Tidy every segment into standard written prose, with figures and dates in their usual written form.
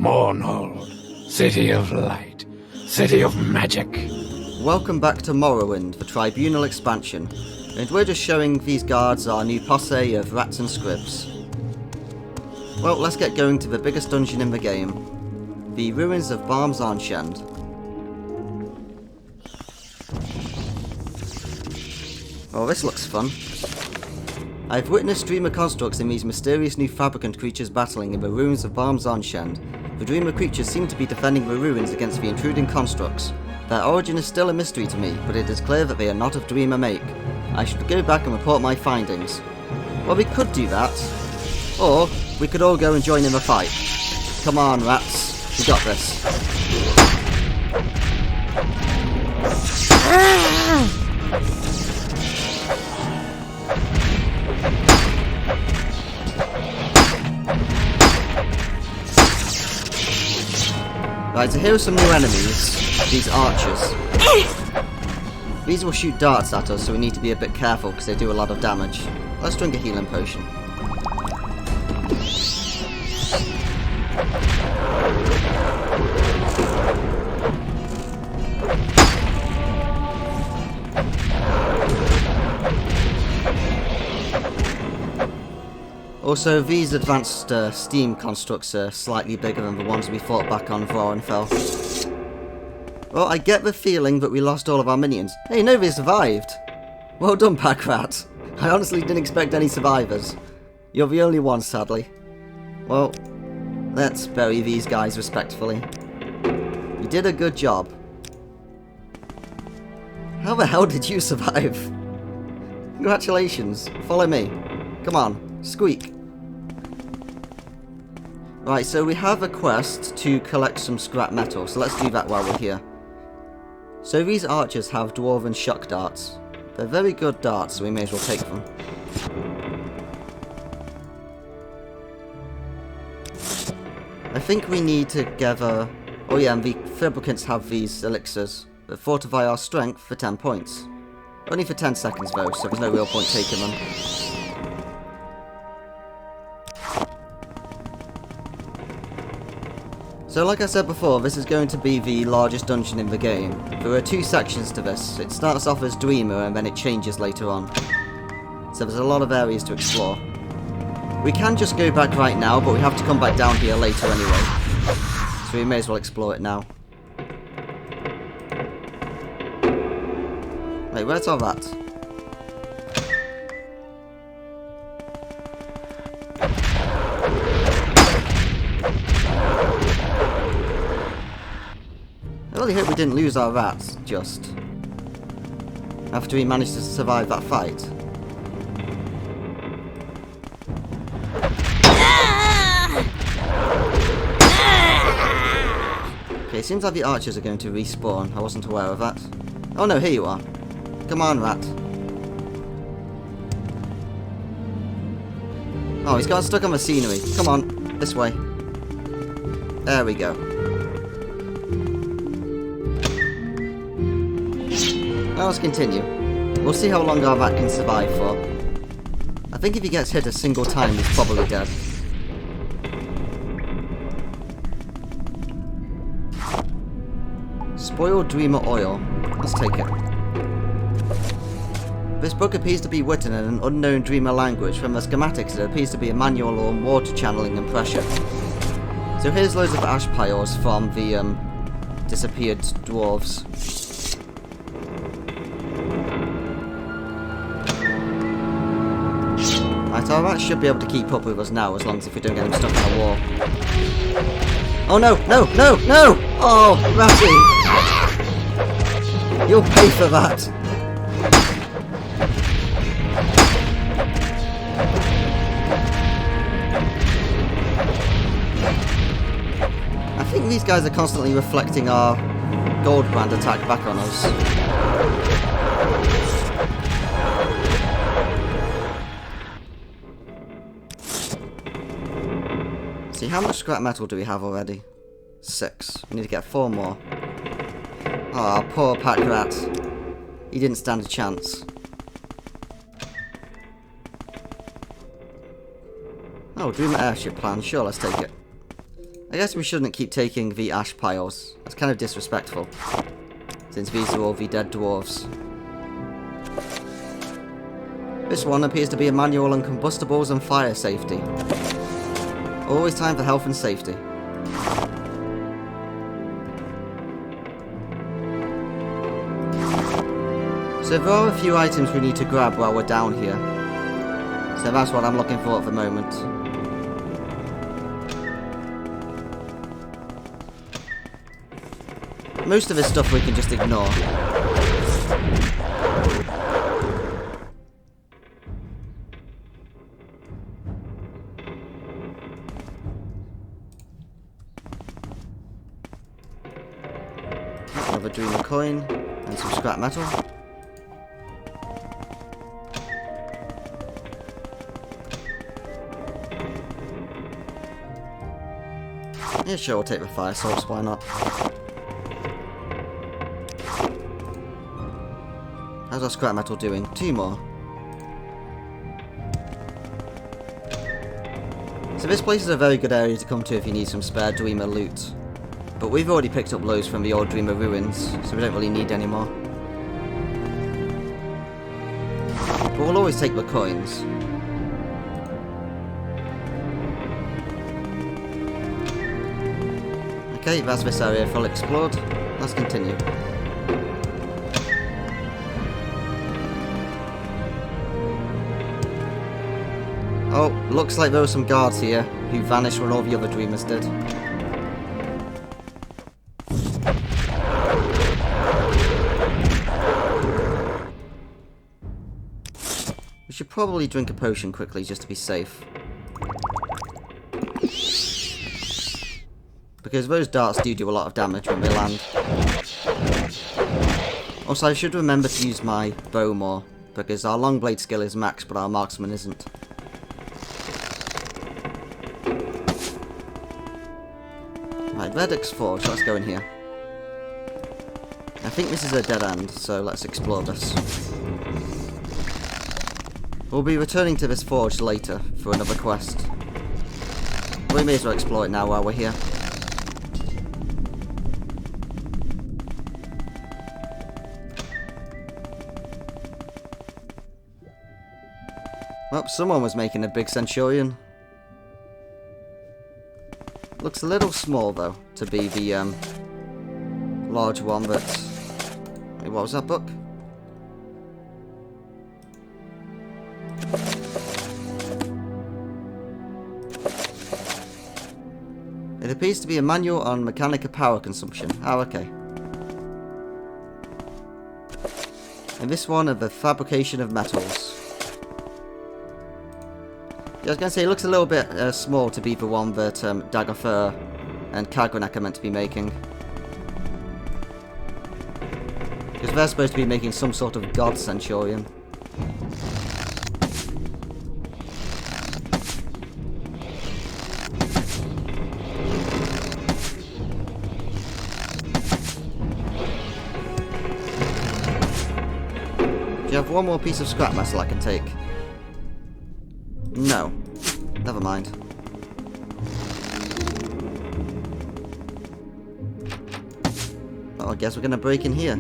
Mournhold, city of light, city of magic. Welcome back to Morrowind, the Tribunal expansion, and we're just showing these guards our new posse of rats and scribs. Well, let's get going to the biggest dungeon in the game, the ruins of Barm's Arnshend. Oh, this looks fun. I've witnessed dreamer constructs in these mysterious new fabricant creatures battling in the ruins of Barm's Arnshend. The dreamer creatures seem to be defending the ruins against the intruding constructs. Their origin is still a mystery to me, but it is clear that they are not of dreamer make. I should go back and report my findings. Well, we could do that. Or, we could all go and join in the fight. Come on, rats. We got this. Right, so here are some new enemies. These archers. These will shoot darts at us, so we need to be a bit careful because they do a lot of damage. Let's drink a healing potion. Also, these advanced steam constructs are slightly bigger than the ones we fought back on Vorenfell. Well, I get the feeling that we lost all of our minions. Hey, no, they survived! Well done, Pack Rat. I honestly didn't expect any survivors. You're the only one, sadly. Well, let's bury these guys respectfully. You did a good job. How the hell did you survive? Congratulations. Follow me. Come on, squeak. Right, so we have a quest to collect some scrap metal, so let's do that while we're here. So these archers have dwarven shock darts. They're very good darts, so we may as well take them. I think we need to gather... Oh yeah, and the fabricants have these elixirs that fortify our strength for 10 points. Only for 10 seconds though, so there's no real point taking them. So like I said before, this is going to be the largest dungeon in the game. There are two sections to this. It starts off as Dreamer and then it changes later on. So there's a lot of areas to explore. We can just go back right now, but we have to come back down here later anyway. So we may as well explore it now. Wait, where's all that? I really hope we didn't lose our rats, just after we managed to survive that fight. Okay, it seems like the archers are going to respawn. I wasn't aware of that. Oh no, here you are. Come on, rat. Oh, he's got stuck on the scenery. Come on, this way. There we go. Now let's continue. We'll see how long our rat can survive for. I think if he gets hit a single time, he's probably dead. Spoiled Dreamer Oil. Let's take it. This book appears to be written in an unknown Dreamer language. From the schematics, it appears to be a manual on water channeling and pressure. So here's loads of ash piles from the disappeared dwarves. Right, our rat should be able to keep up with us now, as long as if we don't get him stuck on a wall. Oh no, no, no, no! Oh, Ratty! You'll pay for that! I think these guys are constantly reflecting our gold brand attack back on us. See, how much scrap metal do we have already? 6. We need to get 4 more. Ah, oh, poor Pack Rat. He didn't stand a chance. Oh, Dreamer airship plan. Sure, let's take it. I guess we shouldn't keep taking the ash piles. That's kind of disrespectful, since these are all the dead dwarves. This one appears to be a manual on combustibles and fire safety. Always time for health and safety. So there are a few items we need to grab while we're down here. So that's what I'm looking for at the moment. Most of this stuff we can just ignore. Another dreamer coin and some scrap metal. Yeah, sure, we'll take the fire source, why not? How's our scrap metal doing? 2 more. So this place is a very good area to come to if you need some spare Dreamer loot. But we've already picked up loads from the old Dreamer ruins, so we don't really need any more. But we'll always take the coins. Okay, that's this area full explored. Let's continue. Oh, looks like there were some guards here who vanished when all the other dreamers did. We should probably drink a potion quickly just to be safe. Because those darts do a lot of damage when they land. Also, I should remember to use my bow more, because our long blade skill is max, but our marksman isn't. Right, Verdict's Forge, let's go in here. I think this is a dead end, so let's explore this. We'll be returning to this forge later for another quest. We may as well explore it now while we're here. Well, someone was making a big centurion. Looks a little small, though, to be the large one, but... Wait, what was that book? It appears to be a manual on mechanical power consumption. Oh, okay. And this one of the fabrication of metals. I was going to say, it looks a little bit small to be the one that Daggerfur and Kagranak are meant to be making. Because they're supposed to be making some sort of god centurion. Do you have one more piece of scrap metal I can take? No. Never mind. Well, I guess we're gonna break in here.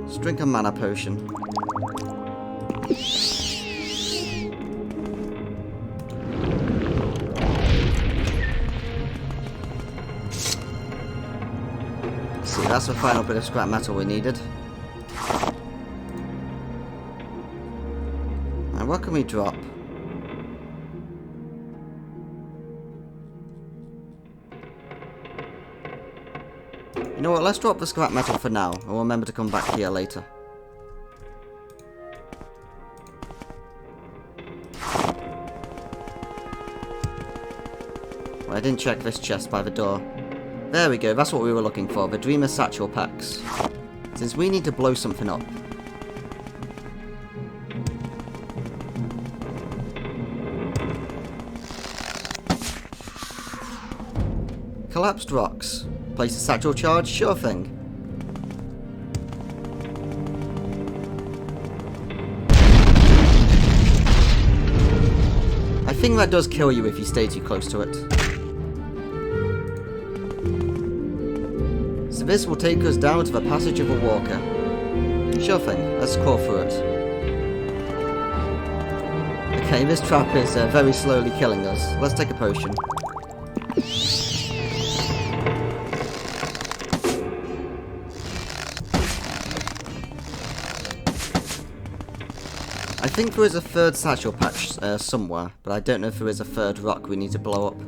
Let's drink a mana potion. See, that's the final bit of scrap metal we needed. And what can we drop? You know what, let's drop the scrap metal for now, and we'll remember to come back here later. Well, I didn't check this chest by the door. There we go, that's what we were looking for, the Dreamer Satchel Packs. Since we need to blow something up. Collapsed rocks. Place a satchel charge? Sure thing. think that does kill you if you stay too close to it. So this will take us down to the Passage of a Walker. Sure thing, let's crawl through it. Okay, this trap is very slowly killing us. Let's take a potion. I think there is a third satchel patch somewhere, but I don't know if there is a third rock we need to blow up.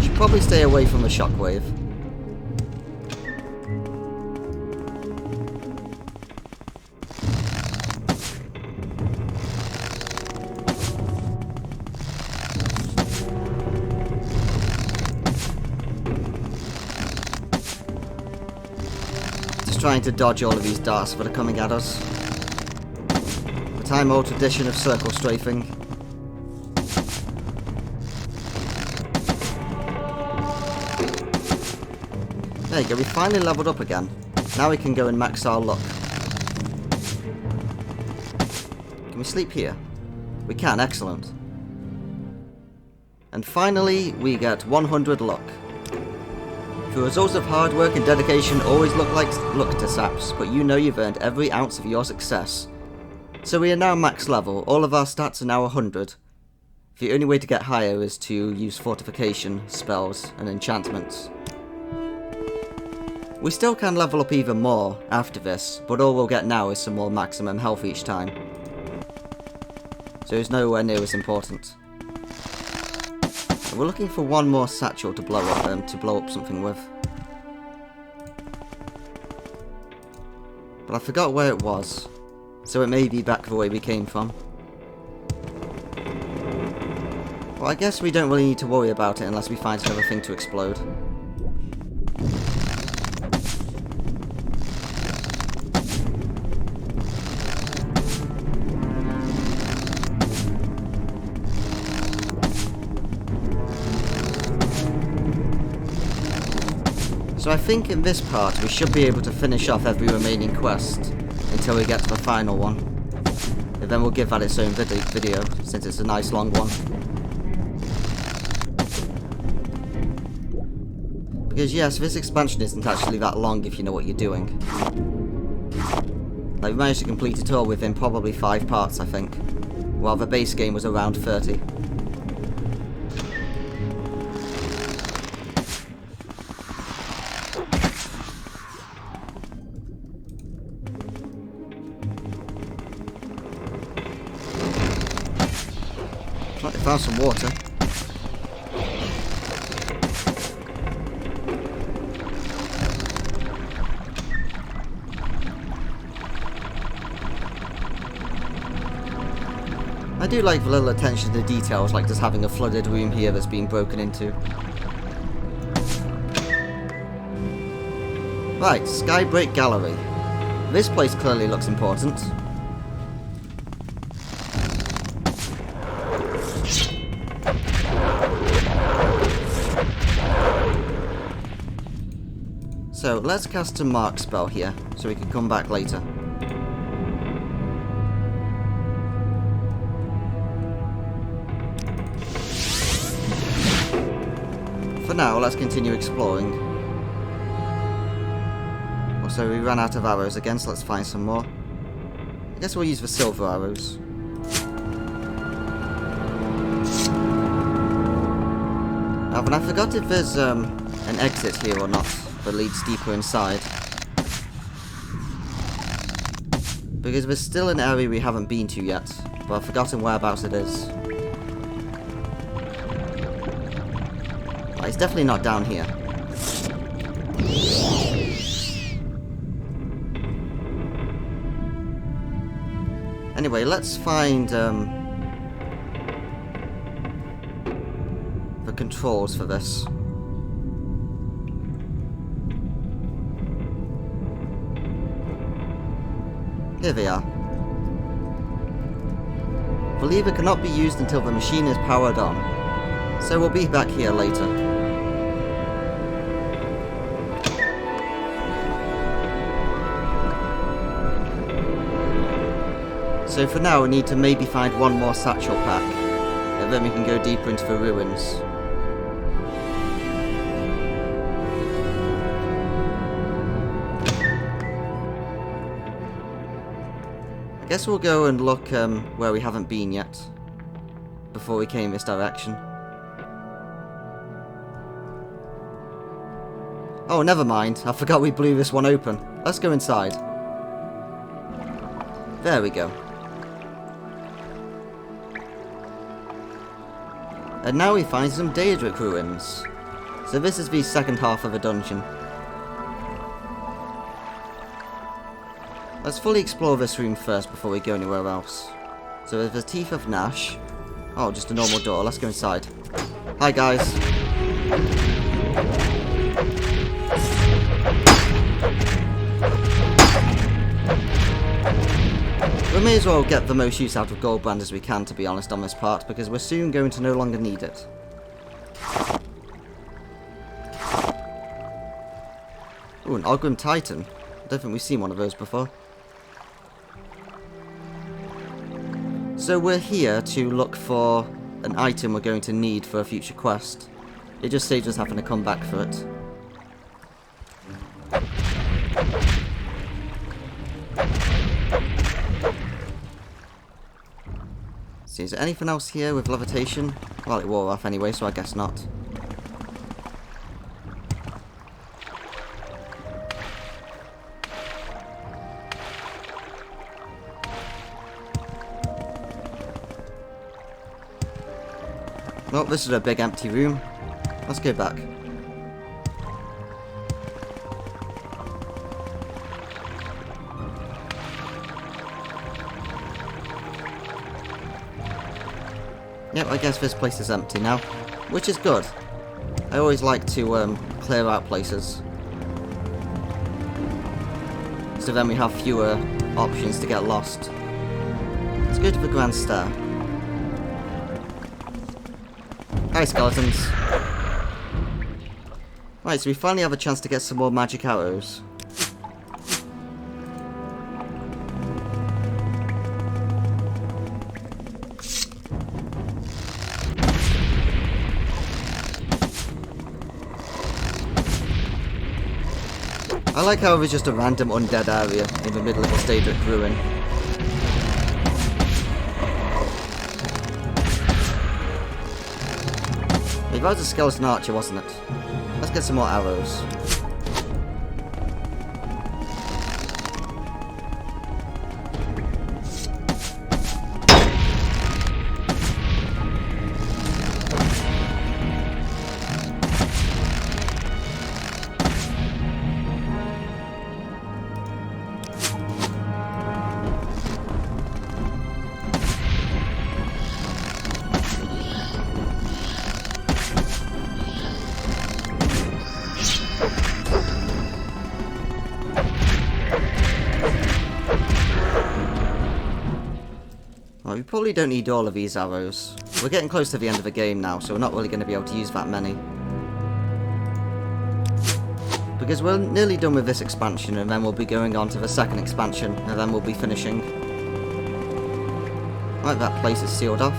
Should probably stay away from the shockwave. Trying to dodge all of these darts that are coming at us. The time-old tradition of circle strafing. There you go, we finally leveled up again. Now we can go and max our luck. Can we sleep here? We can, excellent. And finally, we get 100 luck. The results of hard work and dedication always look like luck to saps, but you know you've earned every ounce of your success. So we are now max level, all of our stats are now 100. The only way to get higher is to use fortification, spells, and enchantments. We still can level up even more after this, but all we'll get now is some more maximum health each time. So it's nowhere near as important. We're looking for one more satchel to blow up something with. But I forgot where it was, so it may be back the way we came from. Well, I guess we don't really need to worry about it unless we find another thing to explode. So I think in this part we should be able to finish off every remaining quest until we get to the final one. And then we'll give that its own video, since it's a nice long one. Because yes, this expansion isn't actually that long if you know what you're doing. Like, we managed to complete it all within probably 5 parts, I think, while the base game was around 30. Right, found some water. I do like the little attention to details, like just having a flooded room here that's been broken into. Right, Skybreak Gallery. This place clearly looks important. So, let's cast a mark spell here, so we can come back later. For now, let's continue exploring. Also, we ran out of arrows again, so let's find some more. I guess we'll use the silver arrows. Now, but I forgot if there's an exit here or not that leads deeper inside. Because there's still an area we haven't been to yet, but I've forgotten whereabouts it is. It's definitely not down here. Anyway, let's find the controls for this. Here they are. The lever cannot be used until the machine is powered on, so we'll be back here later. So for now we need to maybe find one more satchel pack, and then we can go deeper into the ruins. I guess we'll go and look where we haven't been yet, before we came this direction. Oh, never mind. I forgot we blew this one open. Let's go inside. There we go. And now we find some Daedric ruins. So this is the second half of the dungeon. Let's fully explore this room first before we go anywhere else. So there's the Teeth of Nash. Oh, just a normal door. Let's go inside. Hi, guys. We may as well get the most use out of Goldbrand as we can, to be honest, on this part, because we're soon going to no longer need it. Ooh, an Ogrim Titan. I don't think we've seen one of those before. So we're here to look for an item we're going to need for a future quest. It just saves us having to come back for it. See, is there anything else here with levitation? Well, it wore off anyway, so I guess not. Well, this is a big empty room. Let's go back. Yep, I guess this place is empty now, which is good. I always like to clear out places, so then we have fewer options to get lost. Let's go to the Grand Stair. Hi, skeletons. Right, so we finally have a chance to get some more magic arrows. I like how it was just a random undead area in the middle of a Daedric ruin. That was a skeleton archer, wasn't it? Let's get some more arrows. Well, we probably don't need all of these arrows. We're getting close to the end of the game now, so we're not really going to be able to use that many. Because we're nearly done with this expansion, and then we'll be going on to the second expansion, and then we'll be finishing. Right, that place is sealed off.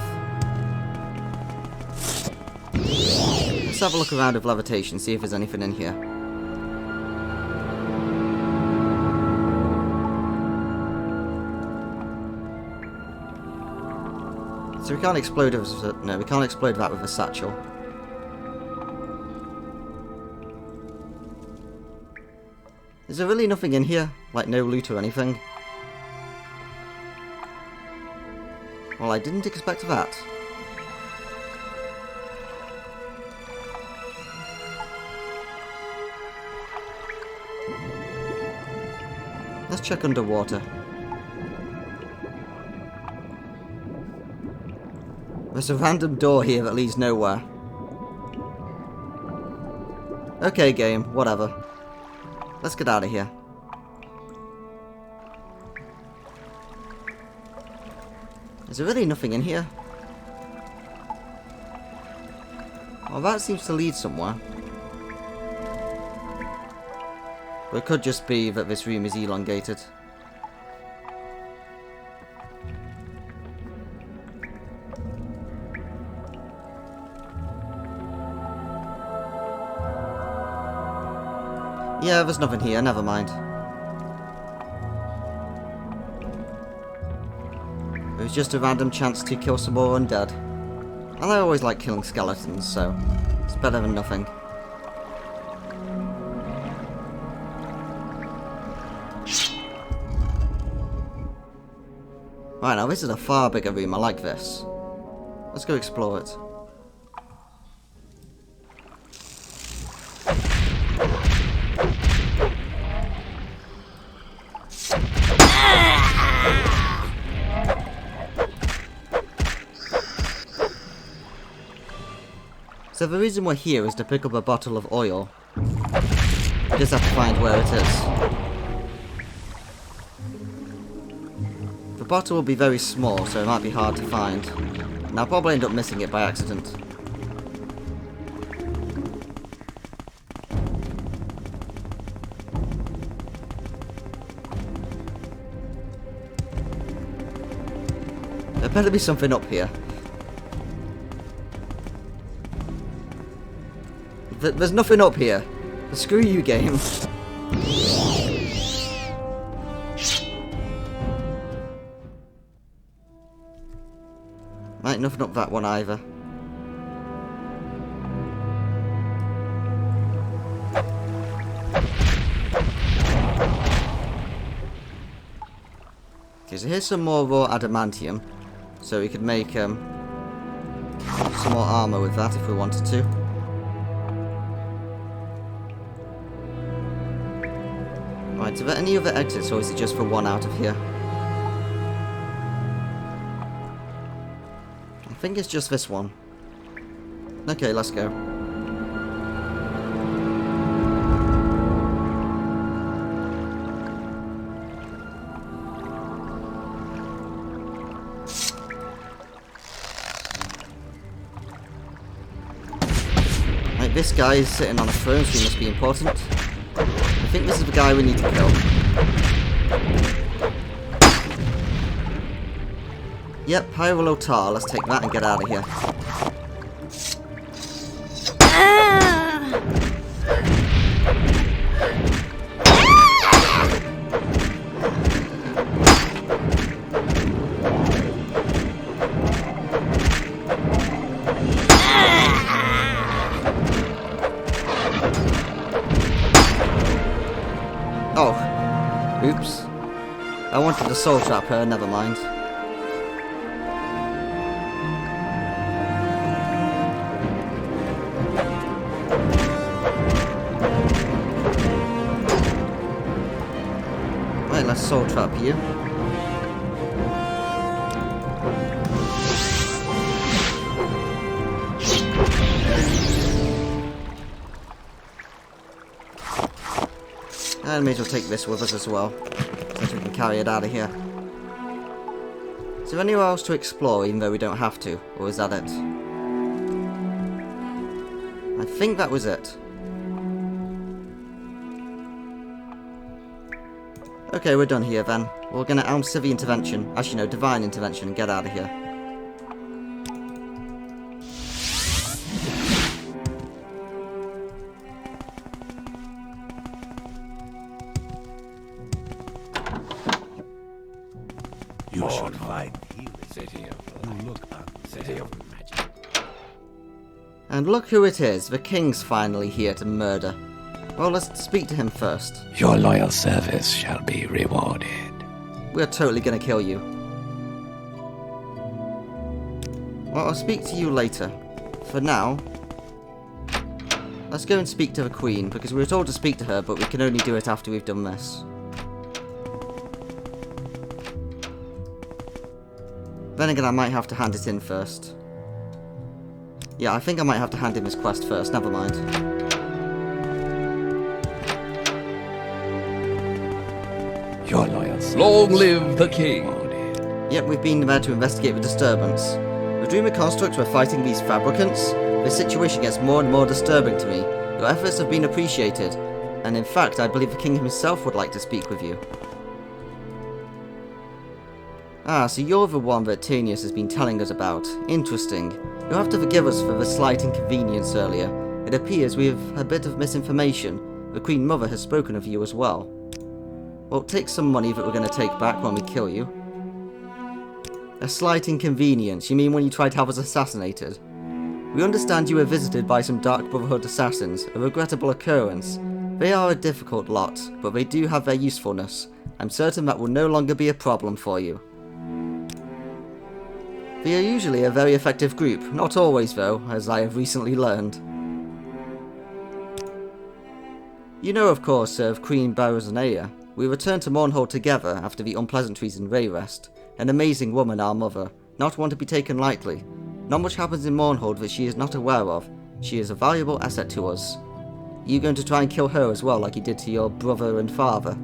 Let's have a look around with levitation, see if there's anything in here. So we can't explode it. No, we can't explode that with a satchel. Is there really nothing in here? Like no loot or anything? Well, I didn't expect that. Let's check underwater. There's a random door here that leads nowhere. Okay, game, whatever. Let's get out of here. Is there really nothing in here? Well, that seems to lead somewhere. But it could just be that this room is elongated. Yeah, there's nothing here, never mind. It was just a random chance to kill some more undead. And I always like killing skeletons, so it's better than nothing. Right, now this is a far bigger room, I like this. Let's go explore it. So the reason we're here is to pick up a bottle of oil. We just have to find where it is. The bottle will be very small, so it might be hard to find. And I'll probably end up missing it by accident. There better be something up here. There's nothing up here. Screw you, game. Right, nothing up that one either. Okay, so here's some more raw adamantium. So we could make some more armor with that if we wanted to. Right, are there any other exits, or is it just for one out of here? I think it's just this one. Okay, let's go. Right, this guy is sitting on a throne, so he must be important. I think this is the guy we need to kill. Yep, Pyrolotar. Let's take that and get out of here. Oh, oops. I wanted to soul trap her, never mind. Right, let's soul trap you. And may as well take this with us as well, since we can carry it out of here. Is there anywhere else to explore, even though we don't have to? Or is that it? I think that was it. Okay, we're done here then. We're gonna Elm Civvy Intervention. Actually, no, Divine Intervention and get out of here. You should find City of Light. City of Magic. And look who it is. The king's finally here to murder. Well, let's speak to him first. Your loyal service shall be rewarded. We're totally gonna kill you. Well, I'll speak to you later. For now, let's go and speak to the Queen, because we were told to speak to her, but we can only do it after we've done this. Then again, I might have to hand it in first. Yeah, I think I might have to hand him his quest first, never mind. Your loyal service. Long live the king. Yep, we've been there to investigate the disturbance. The Dreamer constructs were fighting these fabricants. This situation gets more and more disturbing to me. Your efforts have been appreciated, and in fact, I believe the king himself would like to speak with you. Ah, so you're the one that Tenius has been telling us about. Interesting. You'll have to forgive us for the slight inconvenience earlier. It appears we have a bit of misinformation. The Queen Mother has spoken of you as well. Well, take some money that we're going to take back when we kill you. A slight inconvenience. You mean when you tried to have us assassinated? We understand you were visited by some Dark Brotherhood assassins, a regrettable occurrence. They are a difficult lot, but they do have their usefulness. I'm certain that will no longer be a problem for you. They are usually a very effective group, not always though, as I have recently learned. You know of course of Queen Barazanea. We returned to Mournhold together after the unpleasantries in Wayrest. An amazing woman, our mother, not one to be taken lightly. Not much happens in Mournhold that she is not aware of. She is a valuable asset to us. Are you going to try and kill her as well like you did to your brother and father?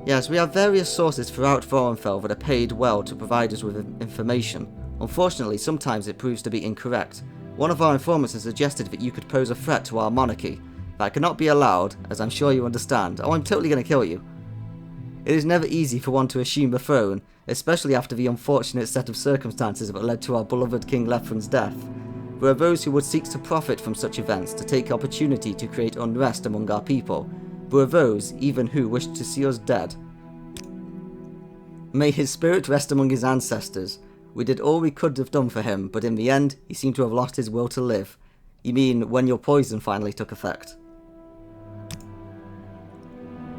Yes, we have various sources throughout Vorenfell that are paid well to provide us with information. Unfortunately, sometimes it proves to be incorrect. One of our informants has suggested that you could pose a threat to our monarchy. That cannot be allowed, as I'm sure you understand. Oh, I'm totally going to kill you. It is never easy for one to assume the throne, especially after the unfortunate set of circumstances that led to our beloved King Lethran's death. There are those who would seek to profit from such events to take opportunity to create unrest among our people. There are those, even who wish to see us dead. May his spirit rest among his ancestors. We did all we could have done for him, but in the end, he seemed to have lost his will to live. You mean when your poison finally took effect?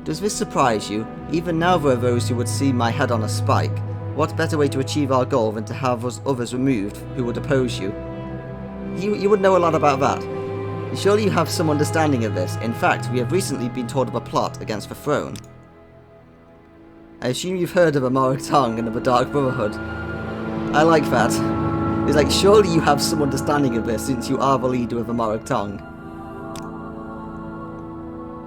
Does this surprise you? Even now there are those who would see my head on a spike. What better way to achieve our goal than to have us others removed who would oppose you? You would know a lot about that. Surely you have some understanding of this. In fact, we have recently been told of a plot against the throne. I assume you've heard of Amarok Tong and of the Dark Brotherhood. I like that. It's like, surely you have some understanding of this since you are the leader of Amarok Tong.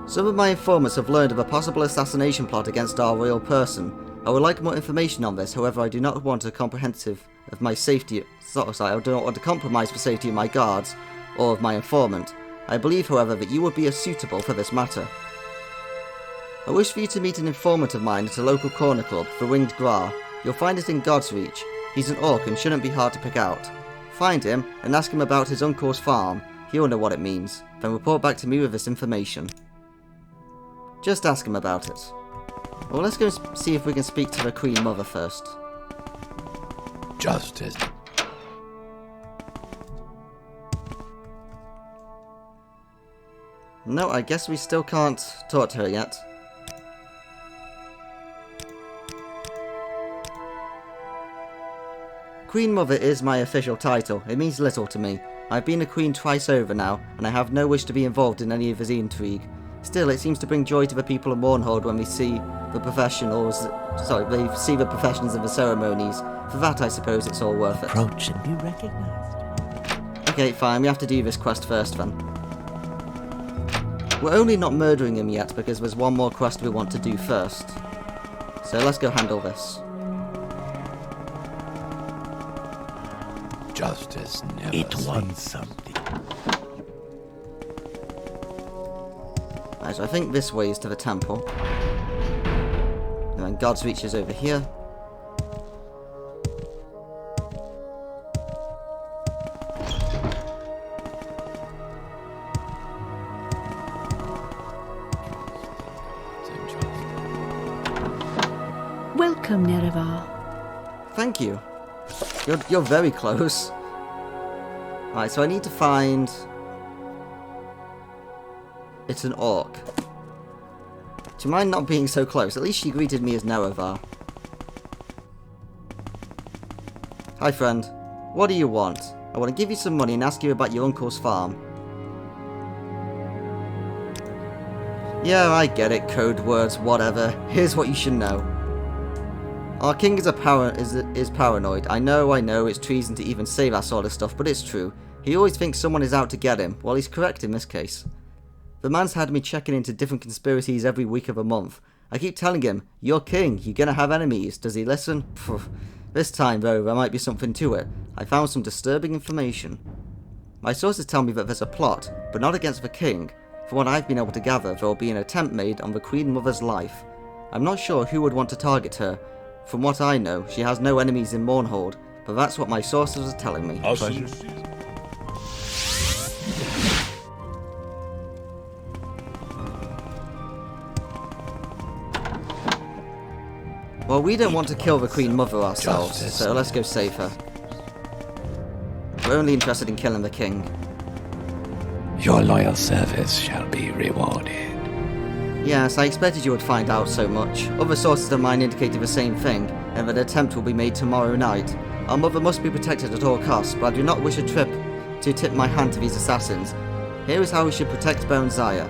Some of my informants have learned of a possible assassination plot against our royal person. I would like more information on this, however I do not want a comprehensive of my safety. I do not want to compromise the safety of my guards or of my informant. I believe, however, that you would be suitable for this matter. I wish for you to meet an informant of mine at a local corner club, the Winged Gra. You'll find it in God's Reach. He's an orc and shouldn't be hard to pick out. Find him and ask him about his uncle's farm. He'll know what it means. Then report back to me with this information. Just ask him about it. Well, let's go see if we can speak to the Queen Mother first. Justice. No, I guess we still can't talk to her yet. Queen Mother is my official title. It means little to me. I've been a queen twice over now, and I have no wish to be involved in any of the intrigue. Still, it seems to bring joy to the people of Mournhold when we see the professionals. They see the professions of the ceremonies. For that, I suppose it's all worth it. Approach and be recognized. Okay, fine. We have to do this quest first, then. We're only not murdering him yet because there's one more quest we want to do first. So let's go handle this. Justice never wants something. Right, so I think this way is to the temple. And then God's Reach is over here. Welcome, Nerevar. Thank you. You're very close. Right, so I need to find... It's an orc. Do you mind not being so close? At least she greeted me as Nerevar. Hi, friend. What do you want? I want to give you some money and ask you about your uncle's farm. Yeah, I get it. Code words, whatever. Here's what you should know. Our king is paranoid. I know, it's treason to even say that sort of stuff, but it's true. He always thinks someone is out to get him. Well, he's correct in this case. The man's had me checking into different conspiracies every week of a month. I keep telling him, you're king, you're gonna have enemies. Does he listen? Pfft. This time, though, there might be something to it. I found some disturbing information. My sources tell me that there's a plot, but not against the king. From what I've been able to gather, there will be an attempt made on the Queen Mother's life. I'm not sure who would want to target her. From what I know, she has no enemies in Mournhold, but that's what my sources are telling me. Well, we don't want to kill the Queen Mother ourselves, Justice. so let's go save her. We're only interested in killing the king. Your loyal service shall be rewarded. Yes, I expected you would find out so much. Other sources of mine indicated the same thing, and that an attempt will be made tomorrow night. Our mother must be protected at all costs, but I do not wish a trip to tip my hand to these assassins. Here is how we should protect Baron Zaya.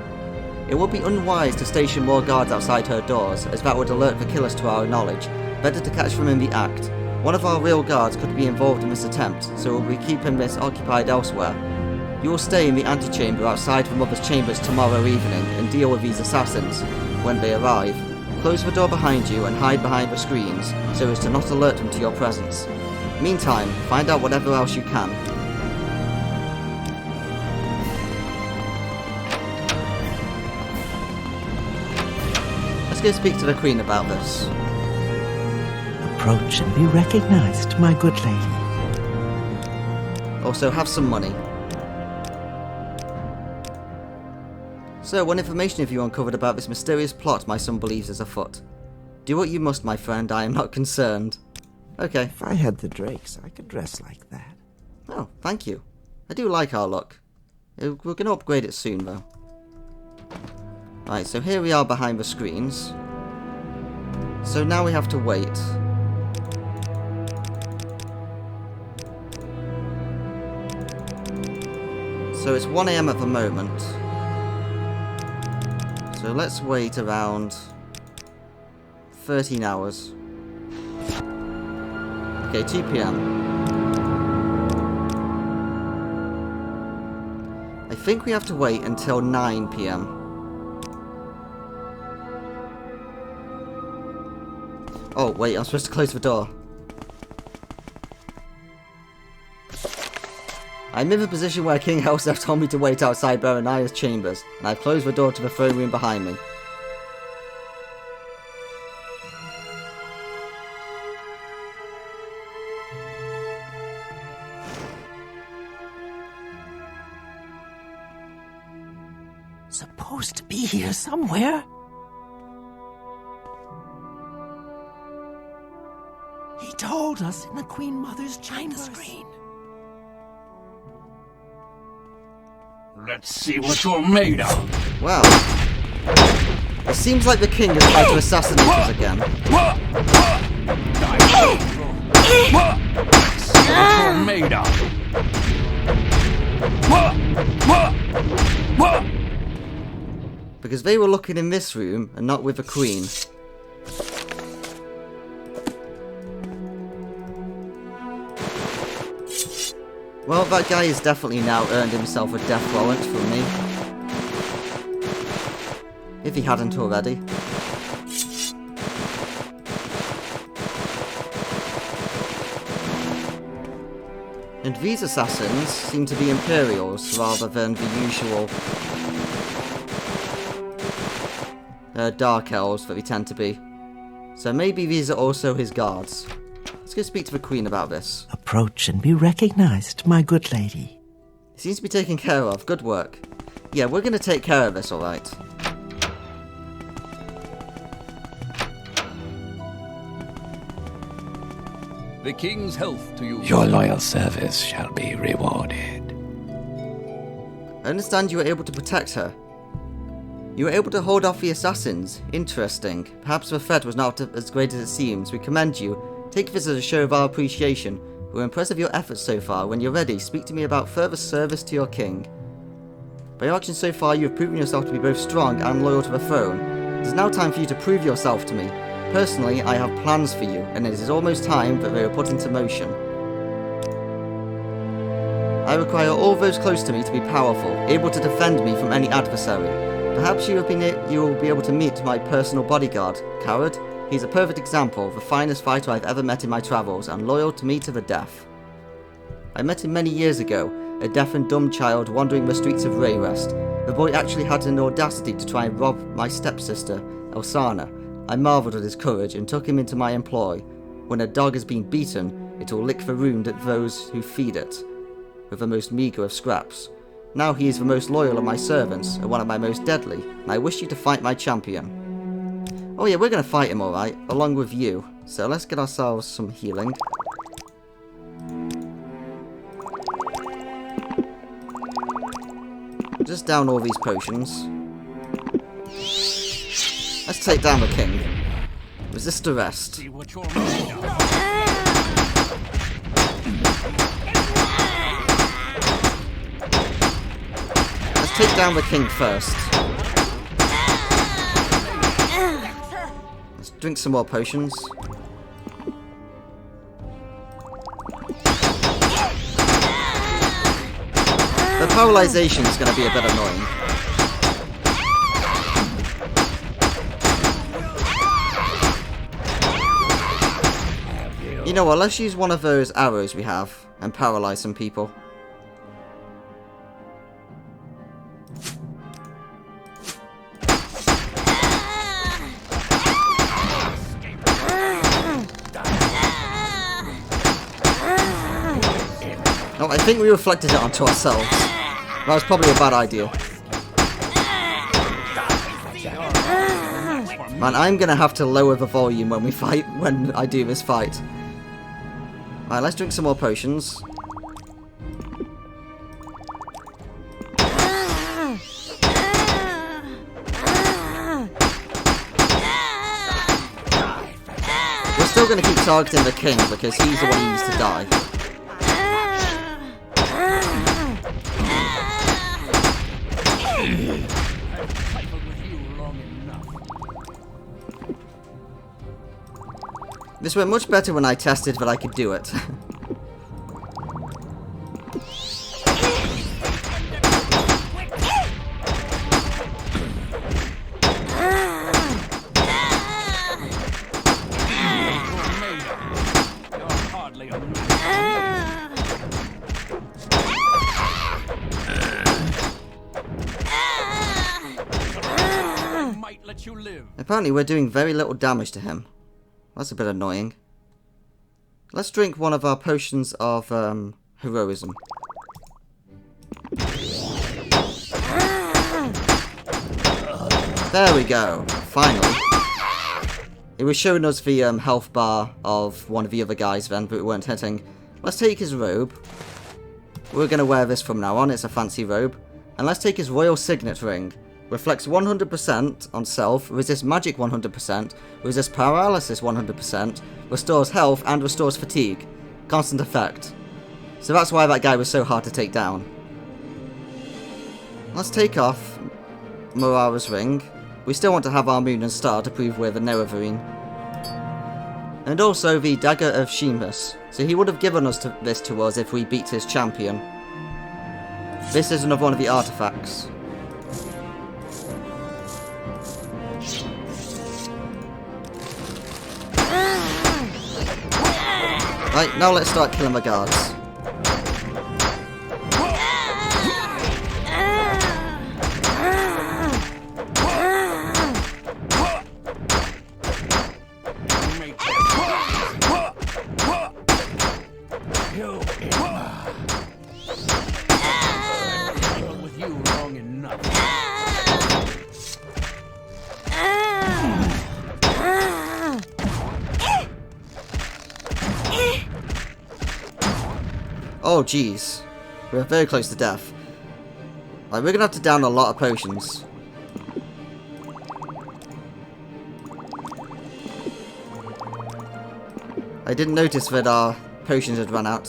It would be unwise to station more guards outside her doors, as that would alert the killers to our knowledge. Better to catch them in the act. One of our real guards could be involved in this attempt, so we'll be keeping this occupied elsewhere. You will stay in the antechamber outside the mother's chambers tomorrow evening and deal with these assassins when they arrive. Close the door behind you and hide behind the screens, so as to not alert them to your presence. Meantime, find out whatever else you can. Let's go speak to the Queen about this. Approach and be recognized, my good lady. Also, have some money. So, what information have you uncovered about this mysterious plot my son believes is afoot? Do what you must, my friend, I am not concerned. Okay. If I had the drakes, I could dress like that. Oh, thank you. I do like our look. We're going to upgrade it soon, though. Right, so here we are behind the screens. So now we have to wait. So it's 1 AM at the moment. So let's wait around 13 hours. Okay, 2 PM. I think we have to wait until 9 PM. Oh, wait, I'm supposed to close the door. I'm in the position where King Helsef told me to wait outside Baron Aya's chambers, and I've closed the door to the throne room behind me. Supposed to be here somewhere. He told us in the Queen Mother's China screen. Let's see what you're made of. Wow. It seems like the king has tried to assassinate us again. See what you're made of. Because they were looking in this room and not with the queen. Well, that guy has definitely now earned himself a death warrant from me. If he hadn't already. And these assassins seem to be Imperials rather than the usual Dark Elves that they tend to be. So maybe these are also his guards. Let's go speak to the Queen about this. Approach and be recognized, my good lady. He seems to be taken care of. Good work. Yeah, we're going to take care of this, alright. The king's health to you. Your loyal service shall be rewarded. I understand you were able to protect her. You were able to hold off the assassins. Interesting. Perhaps the threat was not as great as it seems. We commend you. Take this as a show of our appreciation. We're impressed with your efforts so far. When you're ready, speak to me about further service to your king. By your actions so far, you have proven yourself to be both strong and loyal to the throne. It is now time for you to prove yourself to me. Personally, I have plans for you, and it is almost time that they are put into motion. I require all those close to me to be powerful, able to defend me from any adversary. Perhaps you will be able to meet my personal bodyguard, Coward. He's a perfect example, the finest fighter I've ever met in my travels, and loyal to me to the death. I met him many years ago, a deaf and dumb child wandering the streets of Rayrest. The boy actually had an audacity to try and rob my stepsister, Elsana. I marvelled at his courage and took him into my employ. When a dog has been beaten, it will lick the wound at those who feed it, with the most meagre of scraps. Now he is the most loyal of my servants, and one of my most deadly, and I wish you to fight my champion. Oh yeah, we're going to fight him, alright, along with you. So let's get ourselves some healing. Just down all these potions. Let's take down the king. Resist arrest. See what you're made of. Let's take down the king first. Let's drink some more potions. The paralyzation is going to be a bit annoying. You know what, let's use one of those arrows we have and paralyze some people. Oh, I think we reflected it onto ourselves. That was probably a bad idea. Man, I'm gonna have to lower the volume when we fight, when I do this fight. Alright, let's drink some more potions. We're still gonna keep targeting the king because he's the one who needs to die. This went much better when I tested that I could do it. Apparently we're doing very little damage to him. That's a bit annoying. Let's drink one of our potions of heroism. There we go. Finally. It was showing us the health bar of one of the other guys then, but we weren't hitting. Let's take his robe. We're going to wear this from now on. It's a fancy robe. And let's take his royal signet ring. Reflects 100% on self, resists magic 100%, resists paralysis 100%, restores health and restores fatigue. Constant effect. So that's why that guy was so hard to take down. Let's take off Morara's ring. We still want to have our moon and star to prove we're the Nerevarine. And also the dagger of Sheamus. So he would have given us this to us if we beat his champion. This is another one of the artifacts. Right, now let's start killing the guards. Oh jeez, we're very close to death. Right, we're gonna have to down a lot of potions. I didn't notice that our potions had run out.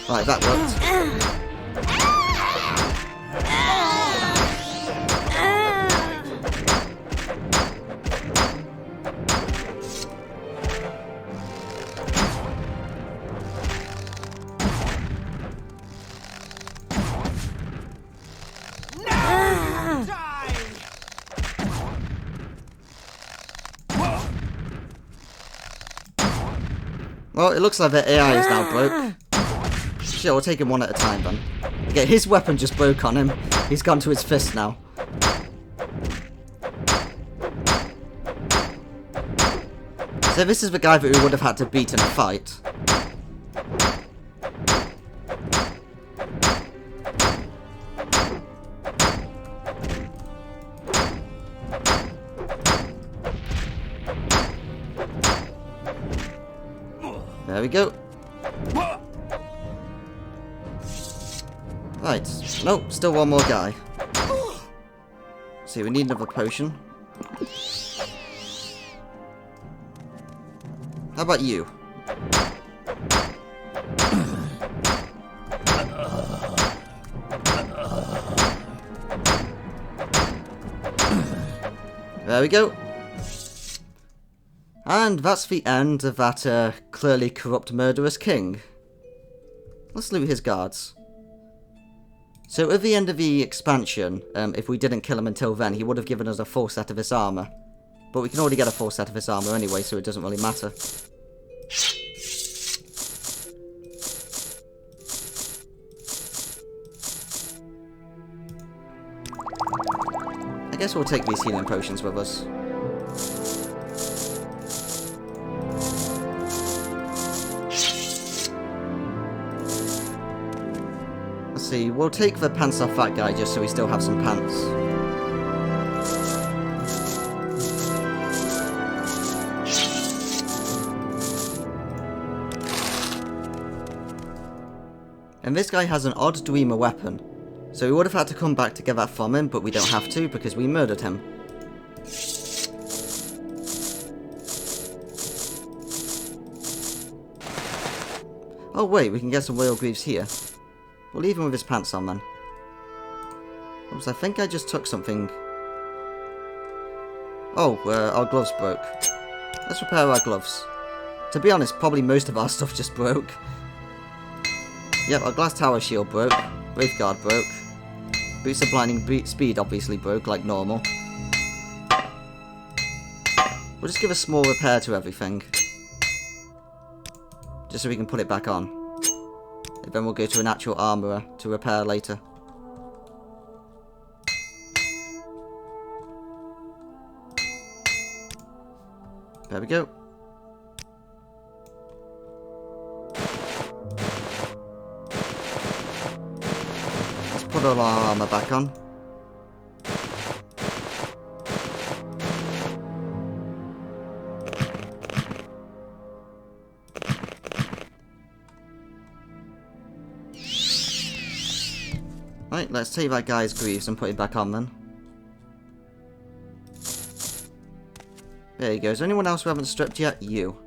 Right, that worked. Well, it looks like the AI is now broke. Shit, we'll take him one at a time then. Okay, his weapon just broke on him. He's gone to his fist now. So this is the guy that we would have had to beat in a fight. There we go. Right. No, still one more guy. See, we need another potion. How about you? There we go. And that's the end of that clearly corrupt murderous king. Let's loot his guards. So at the end of the expansion, if we didn't kill him until then, he would have given us a full set of his armor. But we can already get a full set of his armor anyway, so it doesn't really matter. I guess we'll take these healing potions with us. Let's see, we'll take the pants off that guy just so we still have some pants. And this guy has an odd dreamer weapon. So we would have had to come back to get that from him, but we don't have to because we murdered him. Oh wait, we can get some royal greaves here. We'll leave him with his pants on then. Oops, I think I just took something. Oh, our gloves broke. Let's repair our gloves. To be honest, probably most of our stuff just broke. Yep, our glass tower shield broke. Wraith guard broke. Boots of blinding speed obviously broke, like normal. We'll just give a small repair to everything. Just so we can put it back on. And then we'll go to an actual armourer to repair later. There we go. Put all our armor back on. Right, let's take that guy's greaves and put it back on then. There you go. Is there anyone else we haven't stripped yet? You.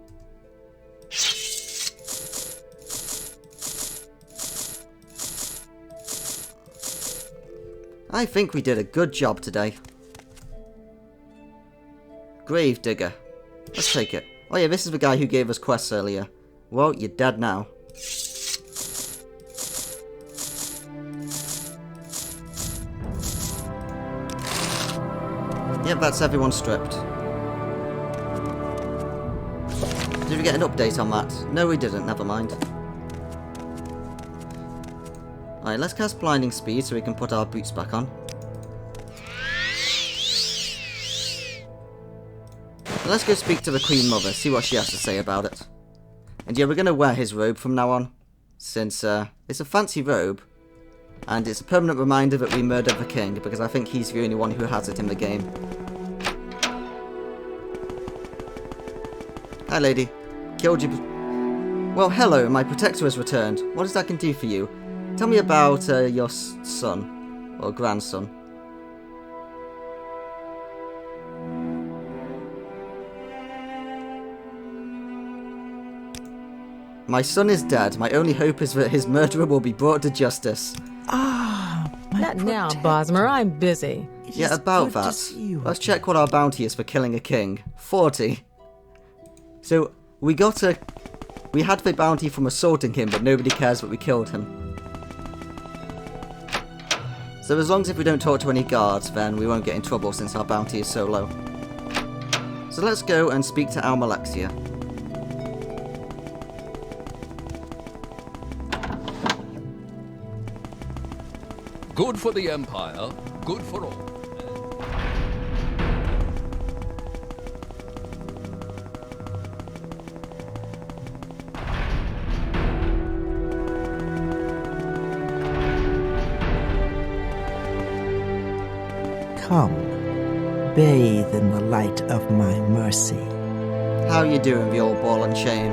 I think we did a good job today. Grave digger. Let's take it. Oh yeah, this is the guy who gave us quests earlier. Well, you're dead now. Yep, that's everyone stripped. Did we get an update on that? No, we didn't. Never mind. Alright, let's cast blinding speed so we can put our boots back on. And let's go speak to the Queen Mother, see what she has to say about it. And yeah, we're going to wear his robe from now on, since it's a fancy robe, and it's a permanent reminder that we murdered the king, because I think he's the only one who has it in the game. Hi lady. Killed you. Well, hello, my protector has returned. What is that can do for you? Tell me about your son, or grandson. My son is dead. My only hope is that his murderer will be brought to justice. Ah, my Not now, protector. Bosmer. I'm busy. It Yeah, is about good to that. see you Let's check what our bounty is for killing a king. 40. So, we had the bounty from assaulting him, but nobody cares that we killed him. So as long as if we don't talk to any guards, then we won't get in trouble since our bounty is so low. So let's go and speak to Almalexia. Good for the Empire, good for all. Come, bathe in the light of my mercy. How you doing, the old ball and chain?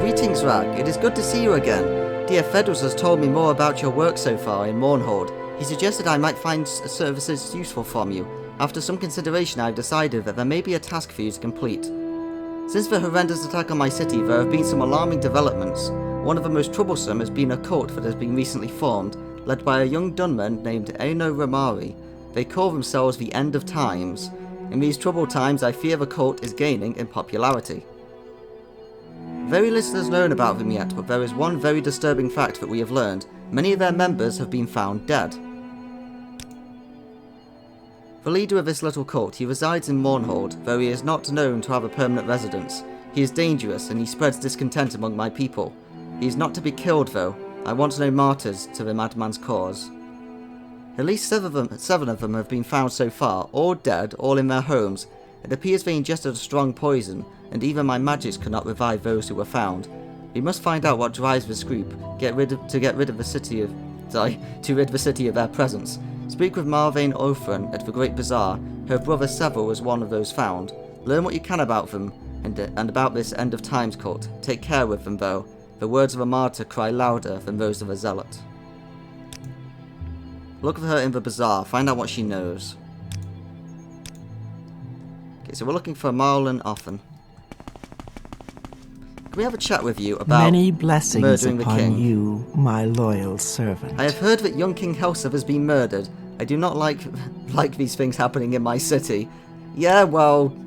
Greetings, Rag. It is good to see you again. Dear Fedros has told me more about your work so far in Mournhold. He suggested I might find services useful from you. After some consideration, I have decided that there may be a task for you to complete. Since the horrendous attack on my city, there have been some alarming developments. One of the most troublesome has been a cult that has been recently formed, led by a young gunman named Eno Ramari. They call themselves the End of Times. In these troubled times, I fear the cult is gaining in popularity. Very little is known about them yet, but there is one very disturbing fact that we have learned. Many of their members have been found dead. The leader of this little cult, he resides in Mournhold, though he is not known to have a permanent residence. He is dangerous, and he spreads discontent among my people. He is not to be killed, though. I want no martyrs to the madman's cause. At least seven of them have been found so far, all dead, all in their homes. It appears they ingested a strong poison, and even my magics could not revive those who were found. We must find out what drives this group, to rid the city of their presence. Speak with Marvain Othran at the Great Bazaar. Her brother Seville was one of those found. Learn what you can about them, and about this End of Times cult. Take care with them, though. The words of a martyr cry louder than those of a zealot. Look for her in the bazaar, find out what she knows. Okay, so we're looking for Marlon Offen. Can we have a chat with you about many blessings murdering the upon king? you, my loyal servant. I have heard that young King Helsa has been murdered. I do not like these things happening in my city. Yeah, well,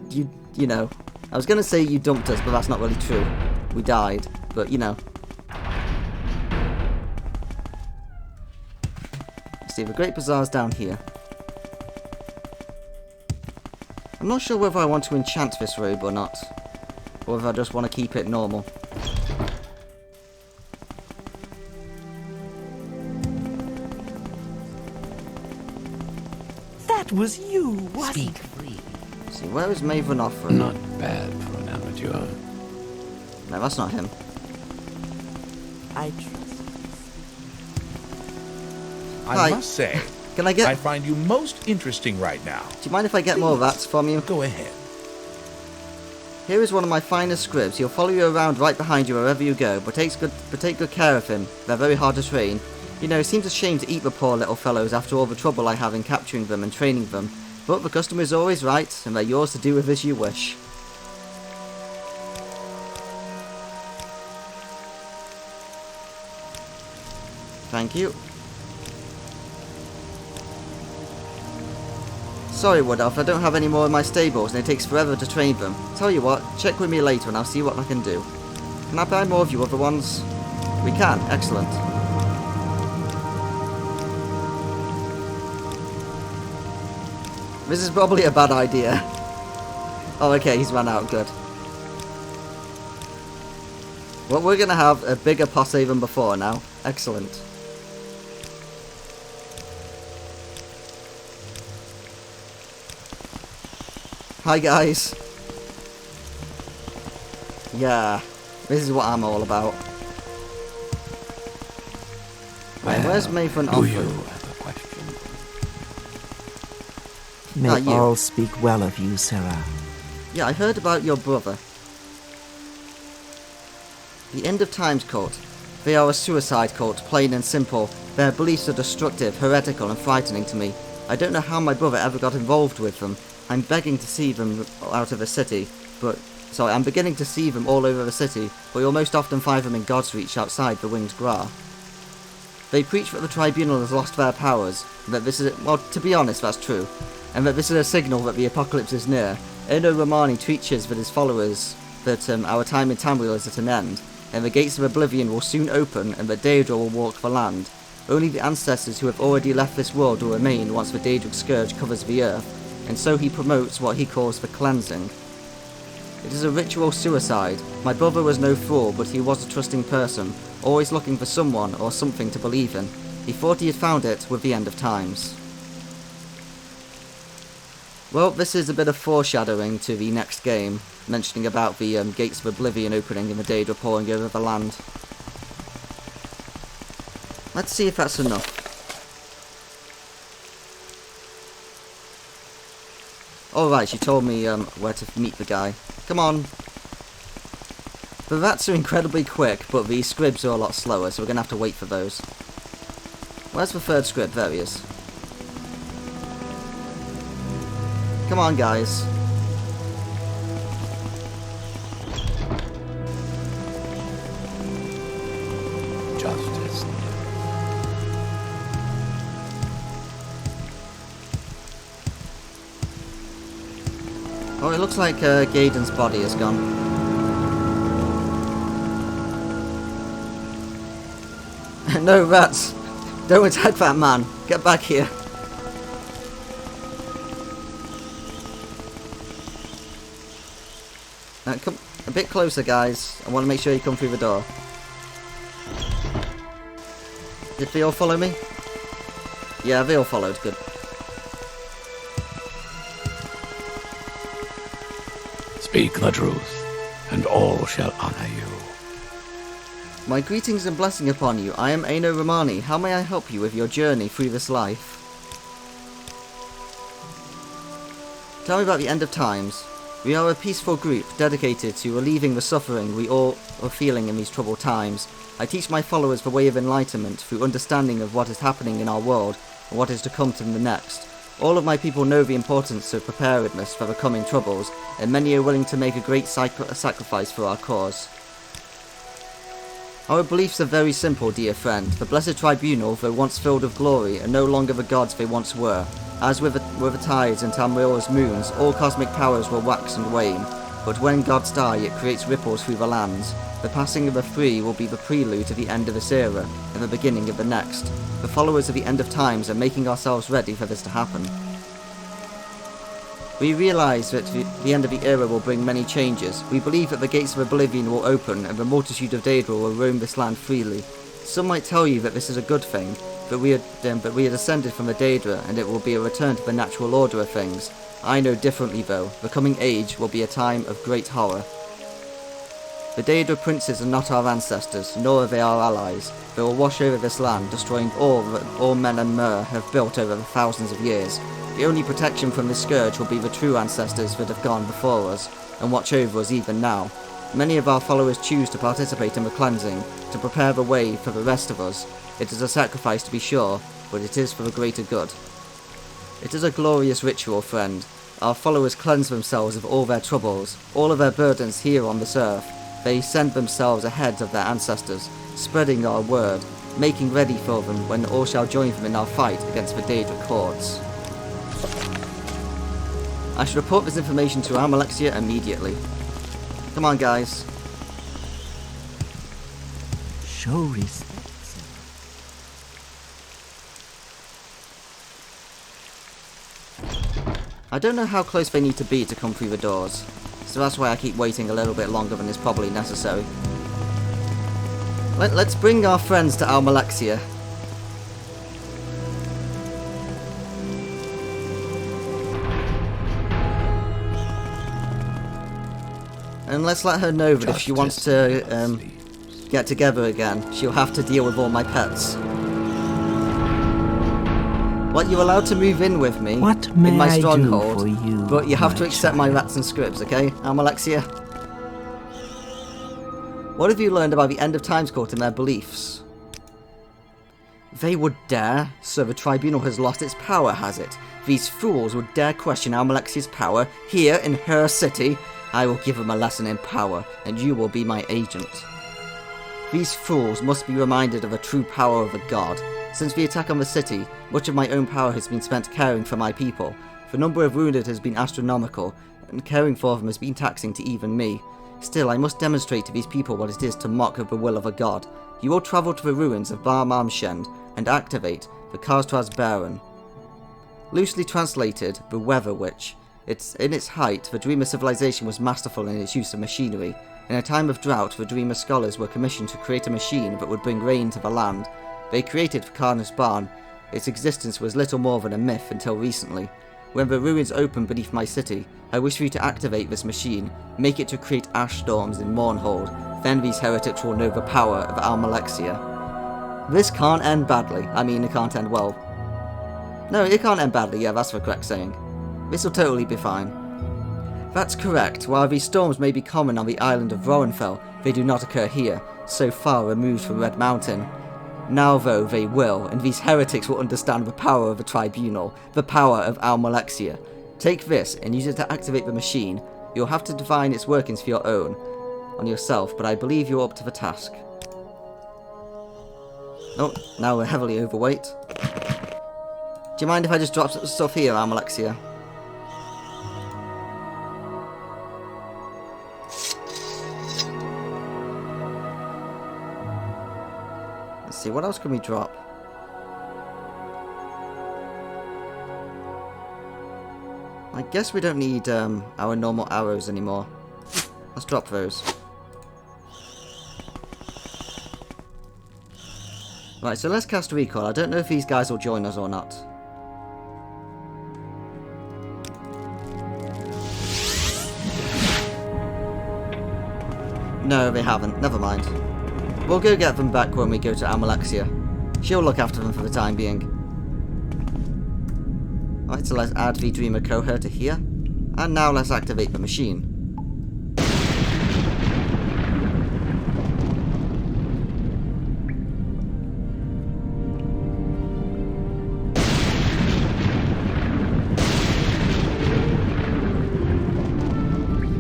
you know. I was going to say you dumped us, but that's not really true. We died, but you know. Let's see, the Great Bazaar's down here. I'm not sure whether I want to enchant this robe or not. Or if I just want to keep it normal. That was you, wasn't it? free. See, where is Maven Offering? Not bad for an amateur. No, that's not him. I trust. Hi. I must say, Can I get... I find you most interesting right now. Do you mind if I get more of that from you? Go ahead. Here is one of my finest scribs. He'll follow you around right behind you wherever you go, but take good care of him. They're very hard to train. You know, it seems a shame to eat the poor little fellows after all the trouble I have in capturing them and training them. But the customer is always right, and they're yours to do with as you wish. Thank you. Sorry, Wood Elf, I don't have any more in my stables and it takes forever to train them. Tell you what, check with me later and I'll see what I can do. Can I buy more of you other ones? We can, excellent. This is probably a bad idea. Oh, okay, he's run out, good. Well, we're gonna have a bigger posse than before now. Excellent. Hi guys. Yeah, this is what I'm all about. Right, where's Maven Do you Offering? have a question? May you. all speak well of you, Sarah. Yeah, I heard about your brother. The End of Times cult. They are a suicide cult, plain and simple. Their beliefs are destructive, heretical and frightening to me. I don't know how my brother ever got involved with them. I'm begging to see them out of the city, I'm beginning to see them all over the city, but you'll most often find them in God's Reach outside the Winged Gra. They preach that the Tribunal has lost their powers, and that this is, well, to be honest, that's true, and that this is a signal that the apocalypse is near. Eno Romani teaches that his followers that our time in Tamriel is at an end, and the gates of oblivion will soon open, and that Daedra will walk the land. Only the ancestors who have already left this world will remain once the Daedric scourge covers the earth, and so he promotes what he calls the cleansing. It is a ritual suicide. My brother was no fool, but he was a trusting person, always looking for someone or something to believe in. He thought he had found it with the End of Times. Well, this is a bit of foreshadowing to the next game, mentioning about the gates of oblivion opening and the Daedra pouring over the land. Let's see if that's enough. Alright, she told me where to meet the guy. Come on. The rats are incredibly quick, but the scribs are a lot slower, so we're going to have to wait for those. Where's the third scrib? There he is. Come on, guys. Justice. Oh, it looks like Gaydon's body is gone. No, rats! Don't attack that man! Get back here! Come a bit closer, guys. I want to make sure you come through the door. Did they all follow me? Yeah, they all followed. Good. Speak the truth, and all shall honor you. My greetings and blessing upon you. I am Aino Romani. How may I help you with your journey through this life? Tell me about the end of times. We are a peaceful group dedicated to relieving the suffering we all are feeling in these troubled times. I teach my followers the way of enlightenment through understanding of what is happening in our world and what is to come to the next. All of my people know the importance of preparedness for the coming troubles, and many are willing to make a great sacrifice for our cause. Our beliefs are very simple, dear friend. The Blessed Tribunal, though once filled with glory, are no longer the gods they once were. As with the tides and Tamriel's moons, all cosmic powers will wax and wane, but when gods die, it creates ripples through the lands. The passing of the free will be the prelude to the end of this era, and the beginning of the next. The followers of the end of times are making ourselves ready for this to happen. We realise that the end of the era will bring many changes. We believe that the gates of oblivion will open, and the multitude of Daedra will roam this land freely. Some might tell you that this is a good thing, but we are descended from the Daedra, and it will be a return to the natural order of things. I know differently though. The coming age will be a time of great horror. The Daedra princes are not our ancestors, nor are they our allies. They will wash over this land, destroying all that all men and Mer have built over the thousands of years. The only protection from this scourge will be the true ancestors that have gone before us, and watch over us even now. Many of our followers choose to participate in the cleansing, to prepare the way for the rest of us. It is a sacrifice to be sure, but it is for the greater good. It is a glorious ritual, friend. Our followers cleanse themselves of all their troubles, all of their burdens here on this earth. They send themselves ahead of their ancestors, spreading our word, making ready for them when all shall join them in our fight against the Daedra courts. I should report this information to Almalexia immediately. Come on, guys. Show respect. I don't know how close they need to be to come through the doors, so that's why I keep waiting a little bit longer than is probably necessary. Let's bring our friends to Almalexia. And let's let her know that if she wants to get together again, she'll have to deal with all my pets. What, you're allowed to move in with me What may in my I do stronghold, for you, but you have my to accept my child? rats and scribs, okay, Almalexia? What have you learned about the End of Times Court and their beliefs? They would dare? So the Tribunal has lost its power, has it? These fools would dare question Almalexia's power here in her city? I will give them a lesson in power, and you will be my agent. These fools must be reminded of the true power of a god. Since the attack on the city, much of my own power has been spent caring for my people. The number of wounded has been astronomical, and caring for them has been taxing to even me. Still, I must demonstrate to these people what it is to mock of the will of a god. You will travel to the ruins of Bar Marmshend and activate the Karstraz Baron. Loosely translated, the Weather Witch. In its height, the Dreamer civilization was masterful in its use of machinery. In a time of drought, the Dreamer scholars were commissioned to create a machine that would bring rain to the land. They created Karnas Barn. Its existence was little more than a myth until recently. When the ruins open beneath my city, I wish for you to activate this machine, make it to create ash storms in Mournhold. Then these heretics will know the power of Almalexia. This can't end badly. I mean, it can't end well. No, it can't end badly, yeah, that's the correct saying. This'll totally be fine. That's correct. While these storms may be common on the island of Rowenfell, they do not occur here, so far removed from Red Mountain. Now, though, they will, and these heretics will understand the power of the Tribunal, the power of Almalexia. Take this, and use it to activate the machine. You'll have to define its workings for your own, on yourself, but I believe you're up to the task. Oh, now we're heavily overweight. Do you mind if I just drop some stuff here, Almalexia? Let's see, what else can we drop? I guess we don't need our normal arrows anymore. Let's drop those. Right, so let's cast Recall. I don't know if these guys will join us or not. No, they haven't. Never mind. We'll go get them back when we go to Almalexia. She'll look after them for the time being. Right, so let's add the Dreamer Cohort to here. And now let's activate the machine.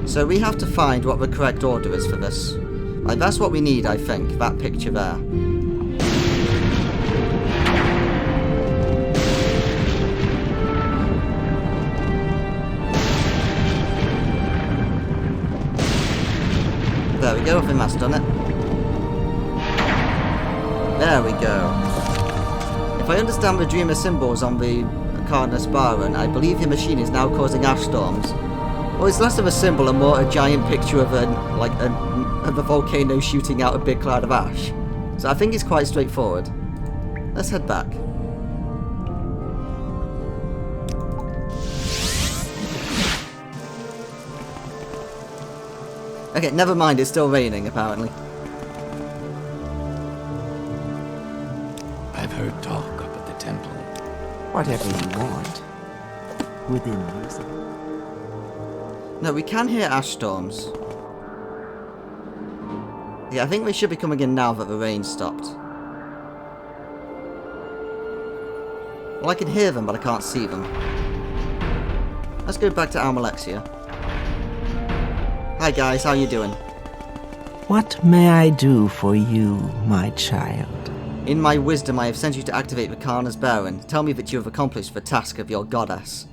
So we have to find what the correct order is for this. Like, that's what we need, I think, that picture there. There we go, I think that's done it. There we go. If I understand the Dreamer symbols on the Carnus Baron, I believe the machine is now causing ash storms. Well, it's less of a symbol and more a giant picture of a volcano shooting out a big cloud of ash. So I think it's quite straightforward. Let's head back. Okay, never mind, it's still raining apparently. I've heard talk up at the temple. Whatever you want. Within reason. No, we can hear ash storms. Yeah, I think they should be coming in now that the rain stopped. Well, I can hear them, but I can't see them. Let's go back to Almalexia. Hi guys, how you doing? What may I do for you, my child? In my wisdom, I have sent you to activate the Karna's Baron. Tell me that you have accomplished the task of your goddess.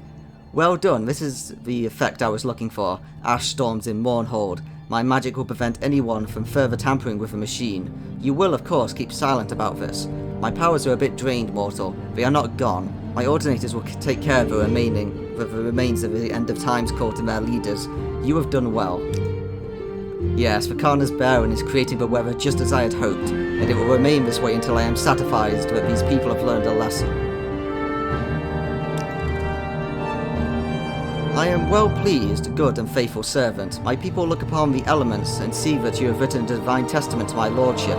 Well done, this is the effect I was looking for. Ash storms in Mournhold. My magic will prevent anyone from further tampering with the machine. You will, of course, keep silent about this. My powers are a bit drained, mortal. They are not gone. My ordinators will take care of the remains of the End of Times cult and their leaders. You have done well. Yes, the Karna's Baron is creating the weather just as I had hoped, and it will remain this way until I am satisfied that these people have learned a lesson. I am well pleased, good and faithful servant. My people look upon the elements and see that you have written a divine testament to my lordship.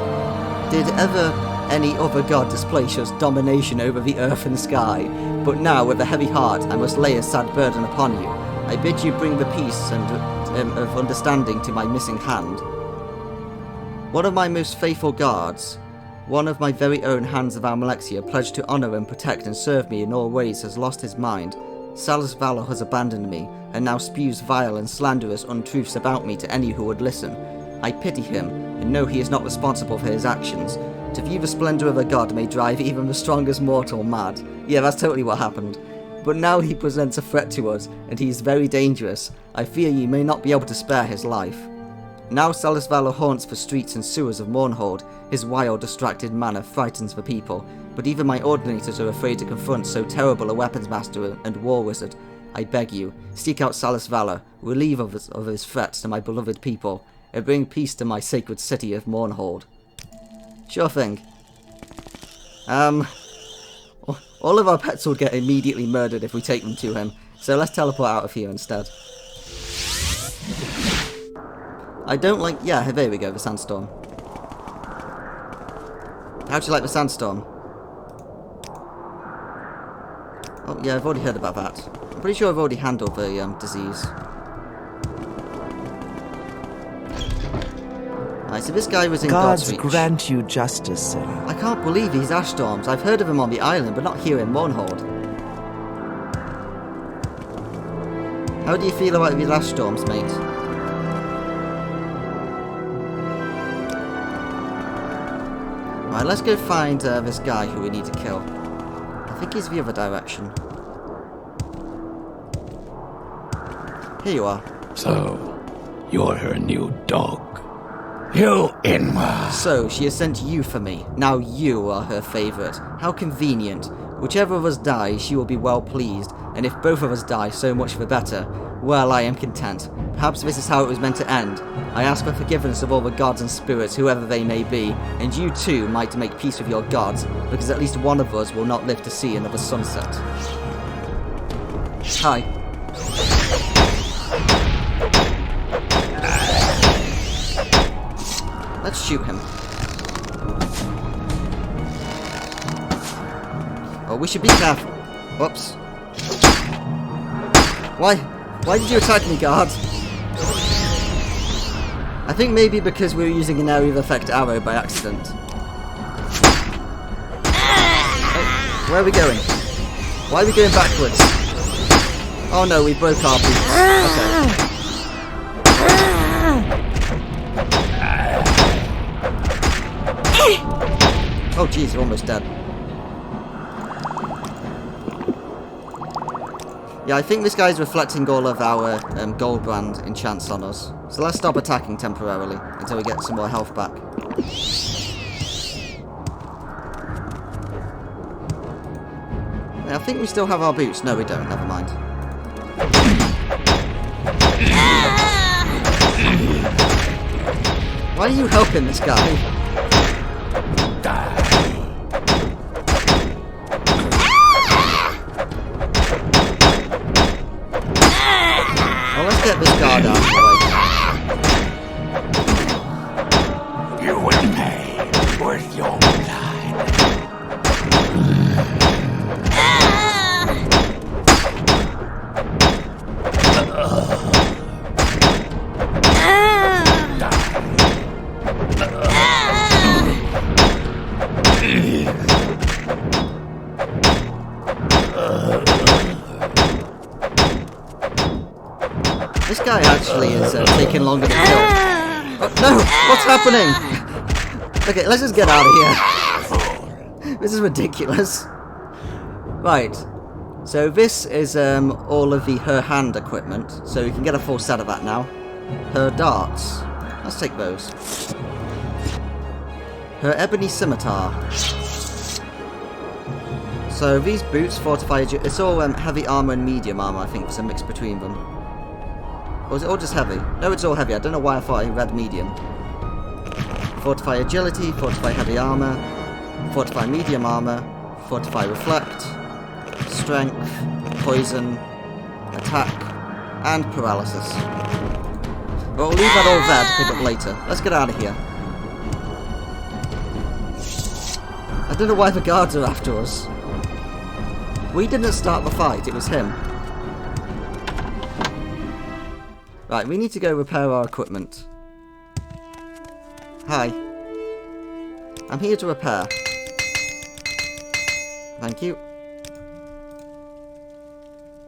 Did ever any other god display such domination over the earth and sky? But now, with a heavy heart, I must lay a sad burden upon you. I bid you bring the peace and of understanding to my missing hand. One of my most faithful guards, one of my very own hands of Almalexia, pledged to honour and protect and serve me in all ways, has lost his mind. Salus Valor has abandoned me, and now spews vile and slanderous untruths about me to any who would listen. I pity him, and know he is not responsible for his actions. To view the splendour of a god may drive even the strongest mortal mad. Yeah, that's totally what happened. But now he presents a threat to us, and he is very dangerous. I fear you may not be able to spare his life. Now Salus Valor haunts the streets and sewers of Mournhold. His wild, distracted manner frightens the people, but even my ordinators are afraid to confront so terrible a weapons master and war wizard. I beg you, seek out Salus Valor, relieve of his threats to my beloved people, and bring peace to my sacred city of Mournhold. Sure thing. All of our pets will get immediately murdered if we take them to him, so let's teleport out of here instead. I don't like... yeah, there we go, the sandstorm. How'd you like the sandstorm? Oh, yeah, I've already heard about that. I'm pretty sure I've already handled the disease. Right, so this guy was in Gods God's Reach. grant you justice, sir. I can't believe these ash storms. I've heard of them on the island, but not here in Mournhold. How do you feel about these ash storms, mate? Right, let's go find this guy who we need to kill. I think he's the other direction. Here you are. So, you're her new dog. You Inma. So, she has sent you for me. Now you are her favourite. How convenient. Whichever of us dies, she will be well pleased. And if both of us die, so much the better. Well, I am content. Perhaps this is how it was meant to end. I ask for forgiveness of all the gods and spirits, whoever they may be. And you too might make peace with your gods, because at least one of us will not live to see another sunset. Hi. Let's shoot him. Oh, we should be careful. Whoops. Why? Why did you attack me, guard? I think maybe because we were using an area of effect arrow by accident. Oh, where are we going? Why are we going backwards? Oh no, we broke our boots. Okay. Oh jeez, we're almost dead. Yeah, I think this guy's reflecting all of our gold brand enchants on us. So let's stop attacking temporarily until we get some more health back. Yeah, I think we still have our boots. No, we don't. Never mind. Why are you helping this guy? Get this guard out of the way. You will pay with your blood. This guy actually is taking longer to kill. Oh, no! What's happening? Okay, let's just get out of here. This is ridiculous. Right. So this is all of the her hand equipment. So we can get a full set of that now. Her darts. Let's take those. Her ebony scimitar. So these boots fortify. It's all heavy armor and medium armor. I think it's a mix between them. Or is it all just heavy? No, it's all heavy. I don't know why I thought I read medium. Fortify agility, fortify heavy armor, fortify medium armor, fortify reflect, strength, poison, attack, and paralysis. But we'll leave that all there to pick up later. Let's get out of here. I don't know why the guards are after us. We didn't start the fight, it was him. Right, we need to go repair our equipment. Hi. I'm here to repair. Thank you.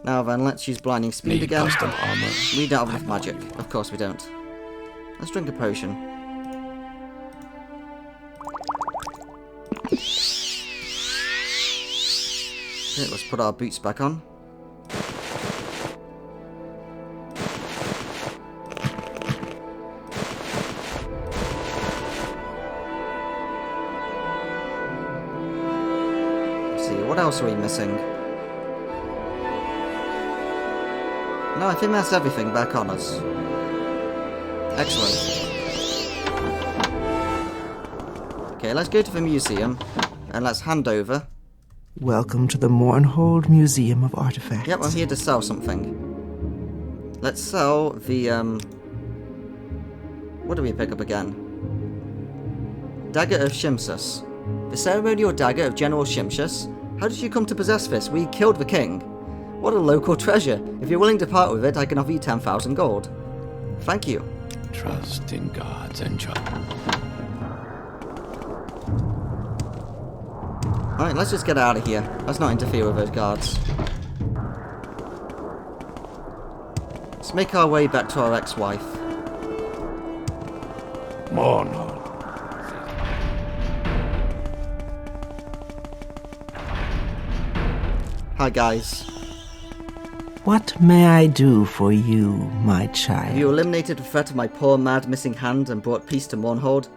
Now then, let's use blinding speed Need again. custom armor. We don't have enough magic. Of course we don't. Let's drink a potion. Okay, let's put our boots back on. What else are we missing? No, I think that's everything back on us. Excellent. Okay, let's go to the museum and let's hand over. Welcome to the Mournhold Museum of Artifacts. Yep, I'm here to sell something. Let's sell the what do we pick up again? Dagger of Shimshus. The ceremonial dagger of General Shimshus. How did you come to possess this? We killed the king. What a local treasure. If you're willing to part with it, I can offer you 10,000 gold. Thank you. trust in gods and Alright, let's just get out of here. Let's not interfere with those guards. Let's make our way back to our ex-wife. Morrowind. Hi guys. What may I do for you, my child? Have you eliminated the threat of my poor mad missing hand and brought peace to Mournhold?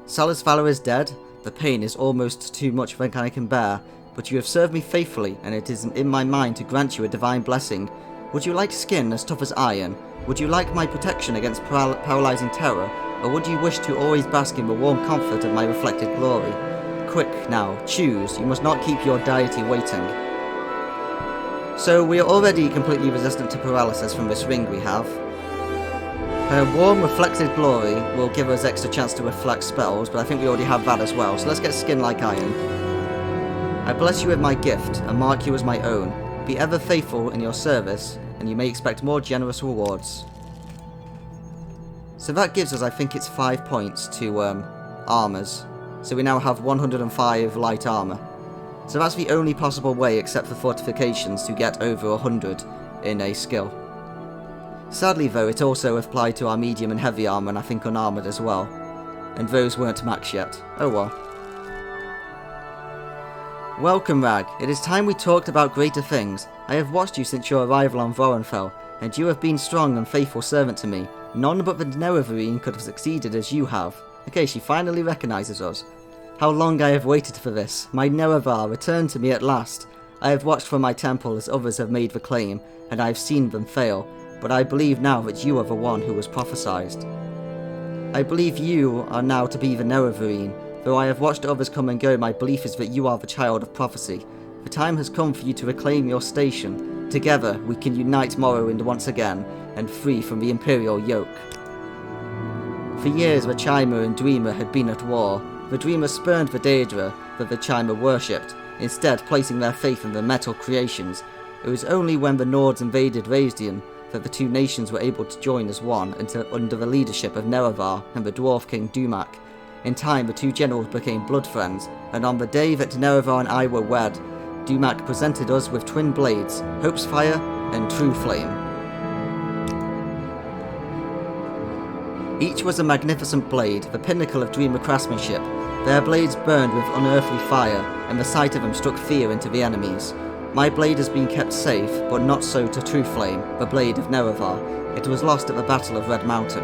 Salus Valor is dead. The pain is almost too much than I can bear, but you have served me faithfully, and it is in my mind to grant you a divine blessing. Would you like skin as tough as iron? Would you like my protection against paralyzing terror? Or would you wish to always bask in the warm comfort of my reflected glory? Quick now, choose. You must not keep your deity waiting. So we are already completely resistant to paralysis from this ring we have. Her warm reflected glory will give us extra chance to reflect spells, but I think we already have that as well, so let's get skin like iron. I bless you with my gift, and mark you as my own. Be ever faithful in your service, and you may expect more generous rewards. So that gives us, I think it's 5 points to armors. So we now have 105 light armor. So that's the only possible way, except for fortifications, to get over 100 in a skill. Sadly though, it also applied to our medium and heavy armor, and I think unarmored as well. And those weren't max yet. Oh well. Welcome, Rag. It is time we talked about greater things. I have watched you since your arrival on Vorenfell, and you have been strong and faithful servant to me. None but the Nerevarine could have succeeded as you have. Okay, she finally recognises us. How long I have waited for this. My Nerevar returned to me at last. I have watched from my temple as others have made the claim, and I have seen them fail, but I believe now that you are the one who was prophesied. I believe you are now to be the Nerevarine. Though I have watched others come and go, my belief is that you are the child of prophecy. The time has come for you to reclaim your station. Together, we can unite Morrowind once again, and free from the Imperial yoke. For years, the Chimer and Dreamer had been at war. The Dreamer spurned the Daedra that the Chimer worshipped, instead placing their faith in the metal creations. It was only when the Nords invaded Raisdian that the two nations were able to join as one under the leadership of Nerevar and the Dwarf King Dumak. In time, the two generals became blood friends, and on the day that Nerevar and I were wed, Dumak presented us with twin blades, Hope's Fire and Trueflame. Each was a magnificent blade, the pinnacle of Dreamer craftsmanship. Their blades burned with unearthly fire, and the sight of them struck fear into the enemies. My blade has been kept safe, but not so to Trueflame, the blade of Nerevar. It was lost at the Battle of Red Mountain.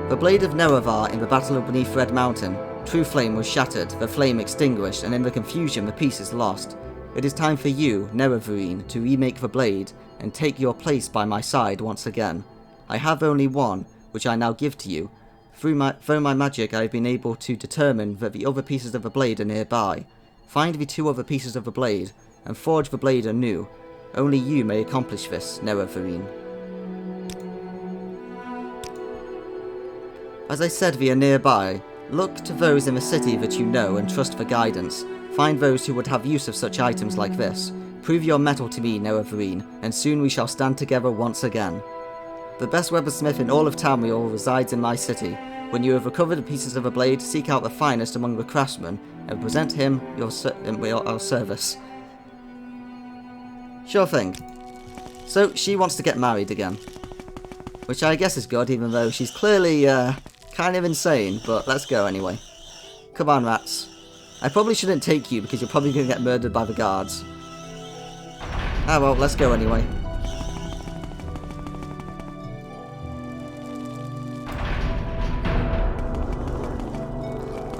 The blade of Nerevar in the battle beneath Red Mountain. Trueflame was shattered, the flame extinguished, and in the confusion the pieces lost. It is time for you, Nerevarine, to remake the blade, and take your place by my side once again. I have only one, which I now give to you. Through my magic I have been able to determine that the other pieces of the blade are nearby. Find the two other pieces of the blade, and forge the blade anew. Only you may accomplish this, Nerevarine. As I said, we are nearby. Look to those in the city that you know and trust for guidance. Find those who would have use of such items like this. Prove your mettle to me, Nerevarine, and soon we shall stand together once again. The best weaponsmith in all of Tamriel resides in my city. When you have recovered the pieces of a blade, seek out the finest among the craftsmen, and present him our service. Sure thing. So, she wants to get married again. Which I guess is good, even though she's clearly, kind of insane, but let's go anyway. Come on, rats. I probably shouldn't take you, because you're probably going to get murdered by the guards. Ah well, let's go anyway.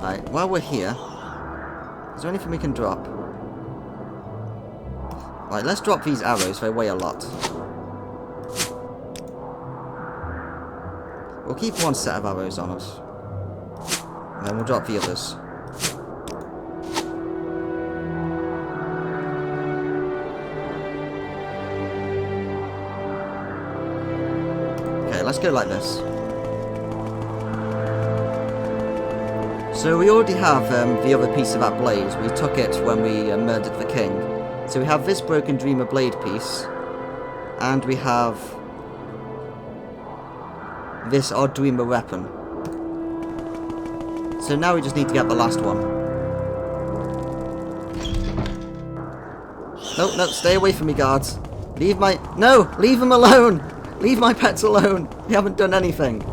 Right, while we're here, is there anything we can drop? Right, let's drop these arrows, they weigh a lot. We'll keep one set of arrows on us. And then we'll drop the others. Okay, let's go like this. So we already have the other piece of that blade. We took it when we murdered the king. So we have this Broken Dreamer blade piece. And we have this odd Dreamer weapon. So now we just need to get the last one. No, no, stay away from me, guards. Leave them alone! Leave my pets alone! They haven't done anything.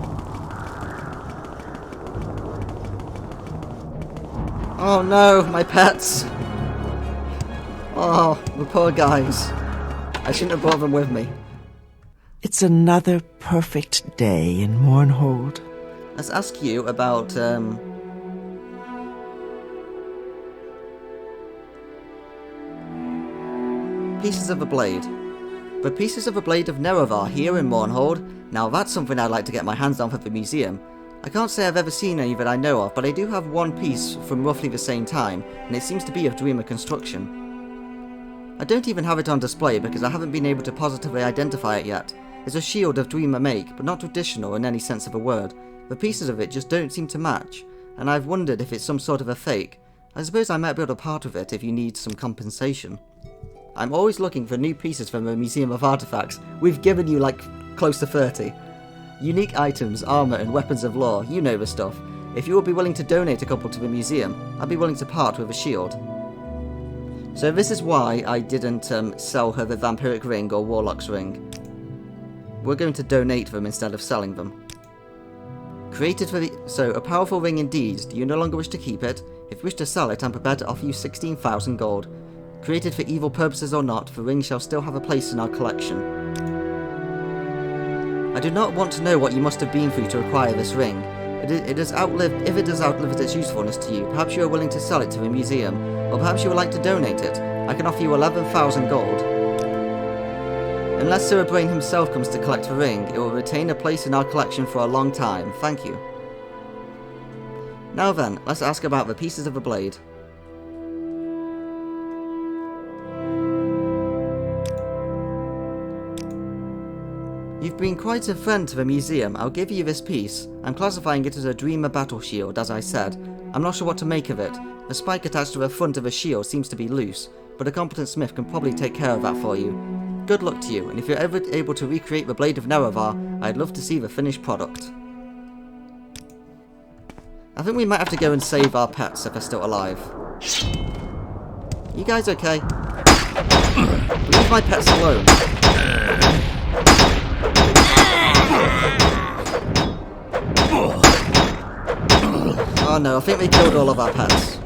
Oh no, my pets! Oh, the poor guys. I shouldn't have brought them with me. It's another perfect day in Mournhold. Let's ask you about, pieces of a blade. The pieces of a blade of Nerevar here in Mournhold. Now that's something I'd like to get my hands on for the museum. I can't say I've ever seen any that I know of, but I do have one piece from roughly the same time, and it seems to be of Dreamer construction. I don't even have it on display because I haven't been able to positively identify it yet. It's a shield of Dreamer make, but not traditional in any sense of a word. The pieces of it just don't seem to match, and I've wondered if it's some sort of a fake. I suppose I might build a part of it if you need some compensation. I'm always looking for new pieces from the Museum of Artifacts. We've given you like close to 30. Unique items, armour and weapons of lore, you know the stuff. If you would be willing to donate a couple to the museum, I'd be willing to part with a shield. So this is why I didn't sell her the Vampiric Ring or Warlock's Ring. We're going to donate them instead of selling them. Created for the... So, a powerful ring indeed. Do you no longer wish to keep it? If you wish to sell it, I'm prepared to offer you 16,000 gold. Created for evil purposes or not, the ring shall still have a place in our collection. I do not want to know what you must have been through to acquire this ring. If it has outlived its usefulness to you, perhaps you are willing to sell it to the museum, or perhaps you would like to donate it. I can offer you 11,000 gold. Unless Sir Brain himself comes to collect the ring, it will retain a place in our collection for a long time. Thank you. Now then, let's ask about the pieces of the blade. You've been quite a friend to the museum. I'll give you this piece. I'm classifying it as a Dreamer battle shield, as I said. I'm not sure what to make of it. The spike attached to the front of the shield seems to be loose, but a competent smith can probably take care of that for you. Good luck to you, and if you're ever able to recreate the Blade of Nerevar, I'd love to see the finished product. I think we might have to go and save our pets if they're still alive. You guys okay? Leave my pets alone. Oh no, I think they killed all of our pets.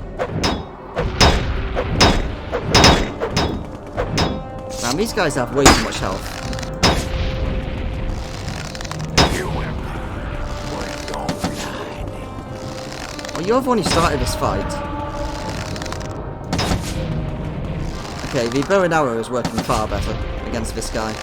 Man, these guys have way too much health. Well, you're the one who started this fight. Okay, the bow and arrow is working far better against this guy.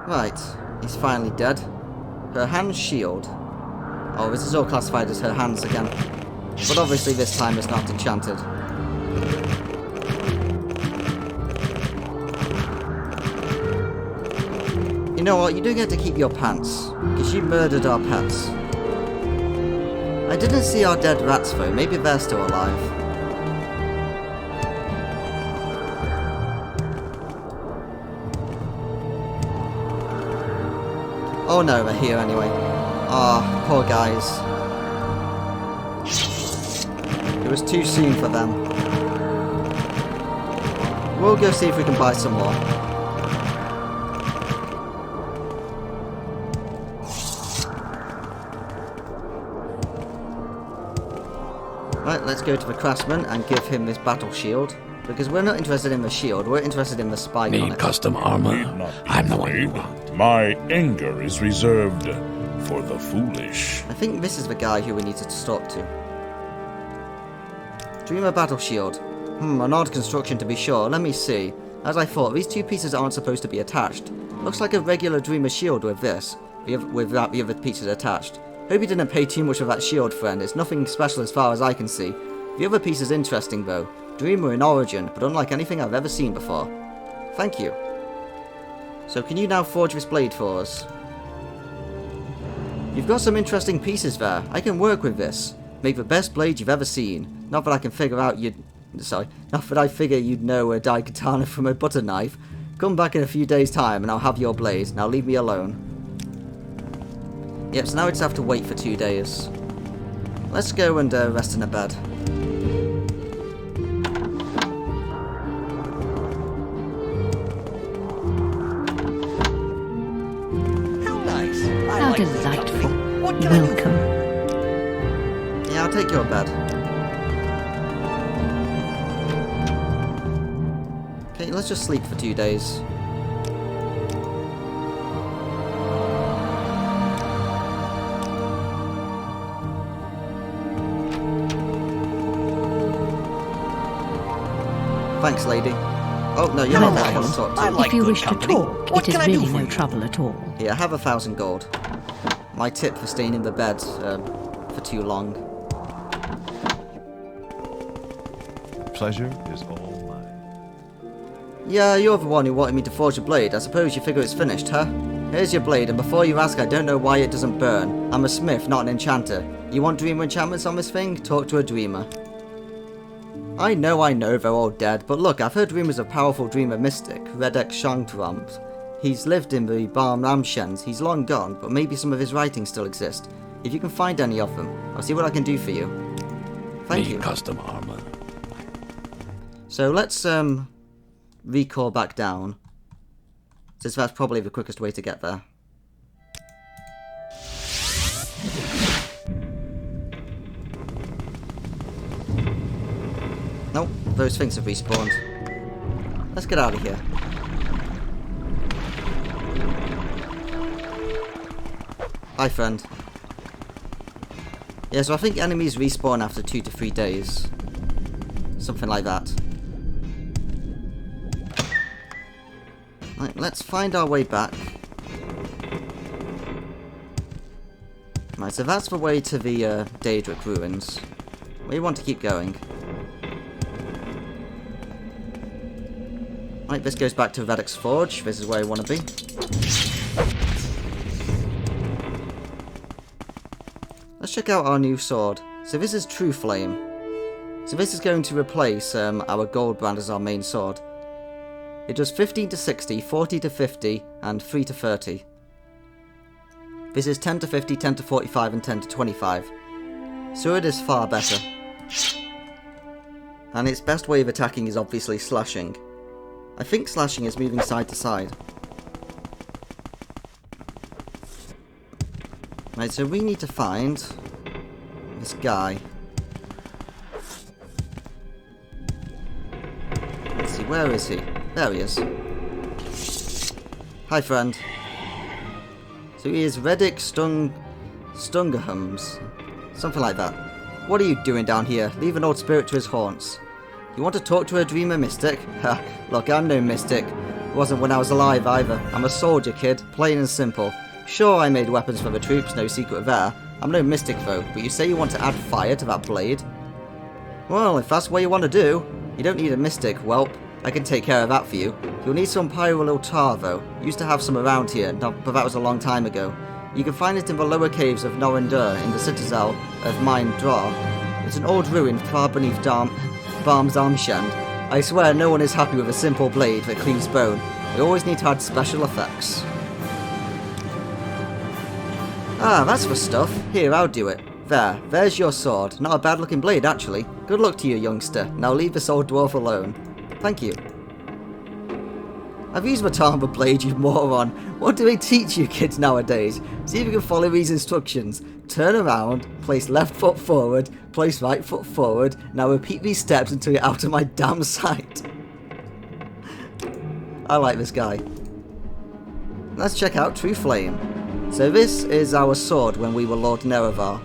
Right, he's finally dead. Her hand's shield. Oh, this is all classified as her hands again. But obviously this time it's not enchanted. You know what, you do get to keep your pants, because you murdered our pets. I didn't see our dead rats though, maybe they're still alive. Oh no, they're here anyway. Ah, poor guys. It was too soon for them. We'll go see if we can buy some more. Right, let's go to the craftsman and give him this battle shield. Because we're not interested in the shield, we're interested in the spike on Need it. custom armor? Need not be I'm the one you afraid. want. My anger is reserved for the foolish. I think this is the guy who we need to talk to. Dreamer battle shield. An odd construction to be sure. Let me see. As I thought, these two pieces aren't supposed to be attached. Looks like a regular Dreamer shield with this, without the other pieces attached. Hope you didn't pay too much for that shield, friend. It's nothing special as far as I can see. The other piece is interesting, though. Dreamer in origin, but unlike anything I've ever seen before. Thank you. So can you now forge this blade for us? You've got some interesting pieces there. I can work with this. Make the best blade you've ever seen. Not that I can figure out you'd... Sorry. Not that I figure you'd know a daikatana from a butter knife. Come back in a few days' time and I'll have your blade. Now leave me alone. Yep, so now we just have to wait for 2 days. Let's go and rest in a bed. How delightful. Welcome. Yeah, I'll take your bed. Okay, let's just sleep for 2 days. Thanks, lady. Oh, no, you're not the one I want to talk to. If you wish to talk, it is really no trouble at all. Here, have 1,000 gold. My tip for staying in the bed for too long. Pleasure is all mine. Yeah, you're the one who wanted me to forge a blade. I suppose you figure it's finished, huh? Here's your blade, and before you ask, I don't know why it doesn't burn. I'm a smith, not an enchanter. You want dreamer enchantments on this thing? Talk to a dreamer. I know, they're all dead, but look, I've heard rumours of powerful dreamer mystic, Regicide. He's lived in the Barm Ramshens. He's long gone, but maybe some of his writings still exist. If you can find any of them, I'll see what I can do for you. Thank you. Custom armor. So let's recall back down, since that's probably the quickest way to get there. Nope, those things have respawned. Let's get out of here. Hi, friend. Yeah, so I think enemies respawn after 2 to 3 days. Something like that. Right, let's find our way back. Right, so that's the way to the Daedric ruins. We want to keep going. Right, this goes back to Vedek's Forge. This is where I want to be. Let's check out our new sword. So this is Trueflame. So this is going to replace our gold brand as our main sword. It does 15 to 60, 40 to 50, and 3 to 30. This is 10 to 50, 10 to 45, and 10 to 25. So it is far better. And its best way of attacking is obviously slashing. I think slashing is moving side to side. Right, so we need to find this guy. Let's see, where is he? There he is. Hi, friend. So he is Reddick Stungerhams. Something like that. What are you doing down here? Leave an old spirit to his haunts. You want to talk to a dreamer mystic? Ha, look, I'm no mystic. Wasn't when I was alive either. I'm a soldier, kid. Plain and simple. Sure, I made weapons for the troops, no secret there. I'm no mystic though, but you say you want to add fire to that blade? Well, if that's what you want to do, you don't need a mystic, whelp. I can take care of that for you. You'll need some pyrolyl tar though. Used to have some around here, but that was a long time ago. You can find it in the lower caves of Norrendur in the citadel of Mine Drar. It's an old ruin far beneath Barm's Armshand. I swear no one is happy with a simple blade that cleaves bone. They always need to add special effects. Ah, that's the stuff. Here, I'll do it. There's your sword. Not a bad looking blade, actually. Good luck to you, youngster. Now leave this old dwarf alone. Thank you. I've used my Tarma blade, you moron. What do they teach you kids nowadays? See if you can follow these instructions. Turn around, place left foot forward, place right foot forward. Now repeat these steps until you're out of my damn sight. I like this guy. Let's check out Trueflame. So this is our sword when we were Lord Nerevar.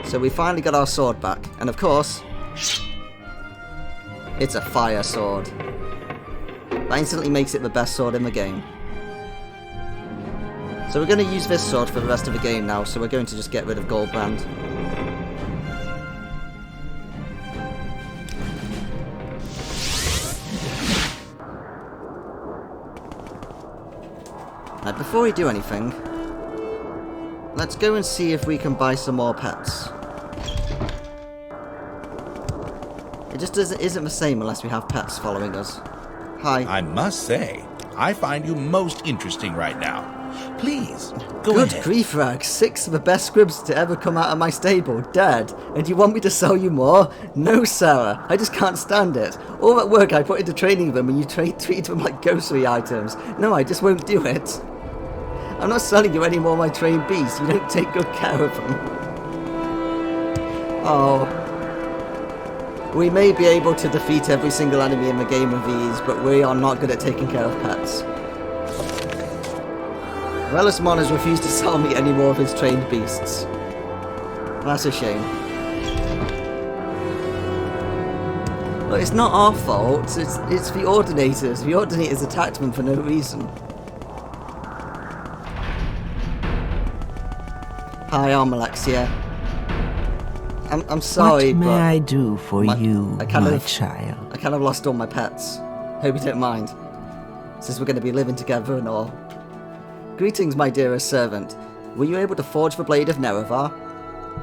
So we finally got our sword back. And of course, It's a fire sword. That instantly makes it the best sword in the game. So we're going to use this sword for the rest of the game now, so we're going to just get rid of Goldbrand. Now, before we do anything, let's go and see if we can buy some more pets. It just isn't the same unless we have pets following us. Hi. I must say, I find you most interesting right now. Please, go Good ahead. grief, Rag. 6 of the best scribs to ever come out of my stable, dead. And you want me to sell you more? No, Sarah. I just can't stand it. All that work I put into training them and you treat them like grocery items. No, I just won't do it. I'm not selling you any more of my trained beasts. You don't take good care of them. Oh. We may be able to defeat every single enemy in the game with these, but we are not good at taking care of pets. Relismon has refused to sell me any more of his trained beasts. That's a shame. Look, it's not our fault, it's the Ordinators. The Ordinators attacked them for no reason. Hi, Alexia. I'm sorry, what may but I do for you, my child? I kind of lost all my pets. Hope you don't mind, since we're going to be living together and all. Greetings, my dearest servant. Were you able to forge the Blade of Nerevar?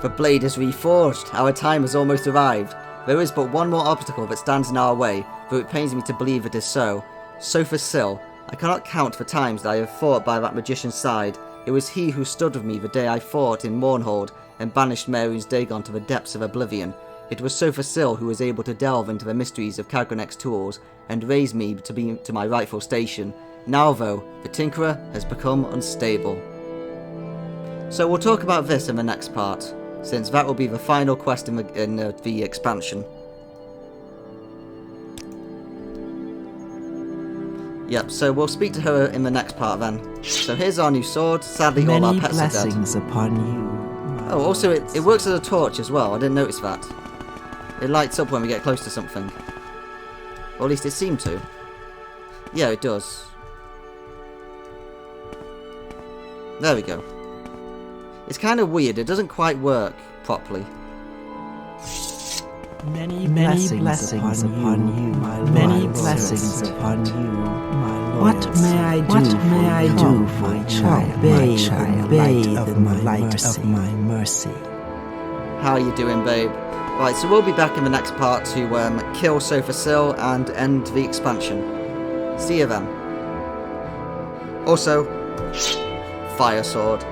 The blade is reforged. Our time has almost arrived. There is but one more obstacle that stands in our way, though it pains me to believe it is so. Sophus Sill. I cannot count the times that I have fought by that magician's side. It was he who stood with me the day I fought in Mournhold and banished Mehrunes Dagon to the depths of oblivion. It was Sophus Sill who was able to delve into the mysteries of Kagranek's tools and raise me to my rightful station. Now, though, the Tinkerer has become unstable. So we'll talk about this in the next part, since that will be the final quest in the expansion. Yep, so we'll speak to her in the next part then. So here's our new sword. Sadly, all our pets are dead. Blessings upon you. Oh, also it works as a torch as well. I didn't notice that. It lights up when we get close to something. Or at least it seemed to. Yeah, it does. There we go. It's kind of weird. It doesn't quite work properly. Many blessings upon you, my Lord. Many blessings upon you, my Lord. What may I do for my child? Bathe in the light of my mercy. How are you doing, babe? Right, so we'll be back in the next part to kill Sophus Sill and end the expansion. See you then. Also, fire sword.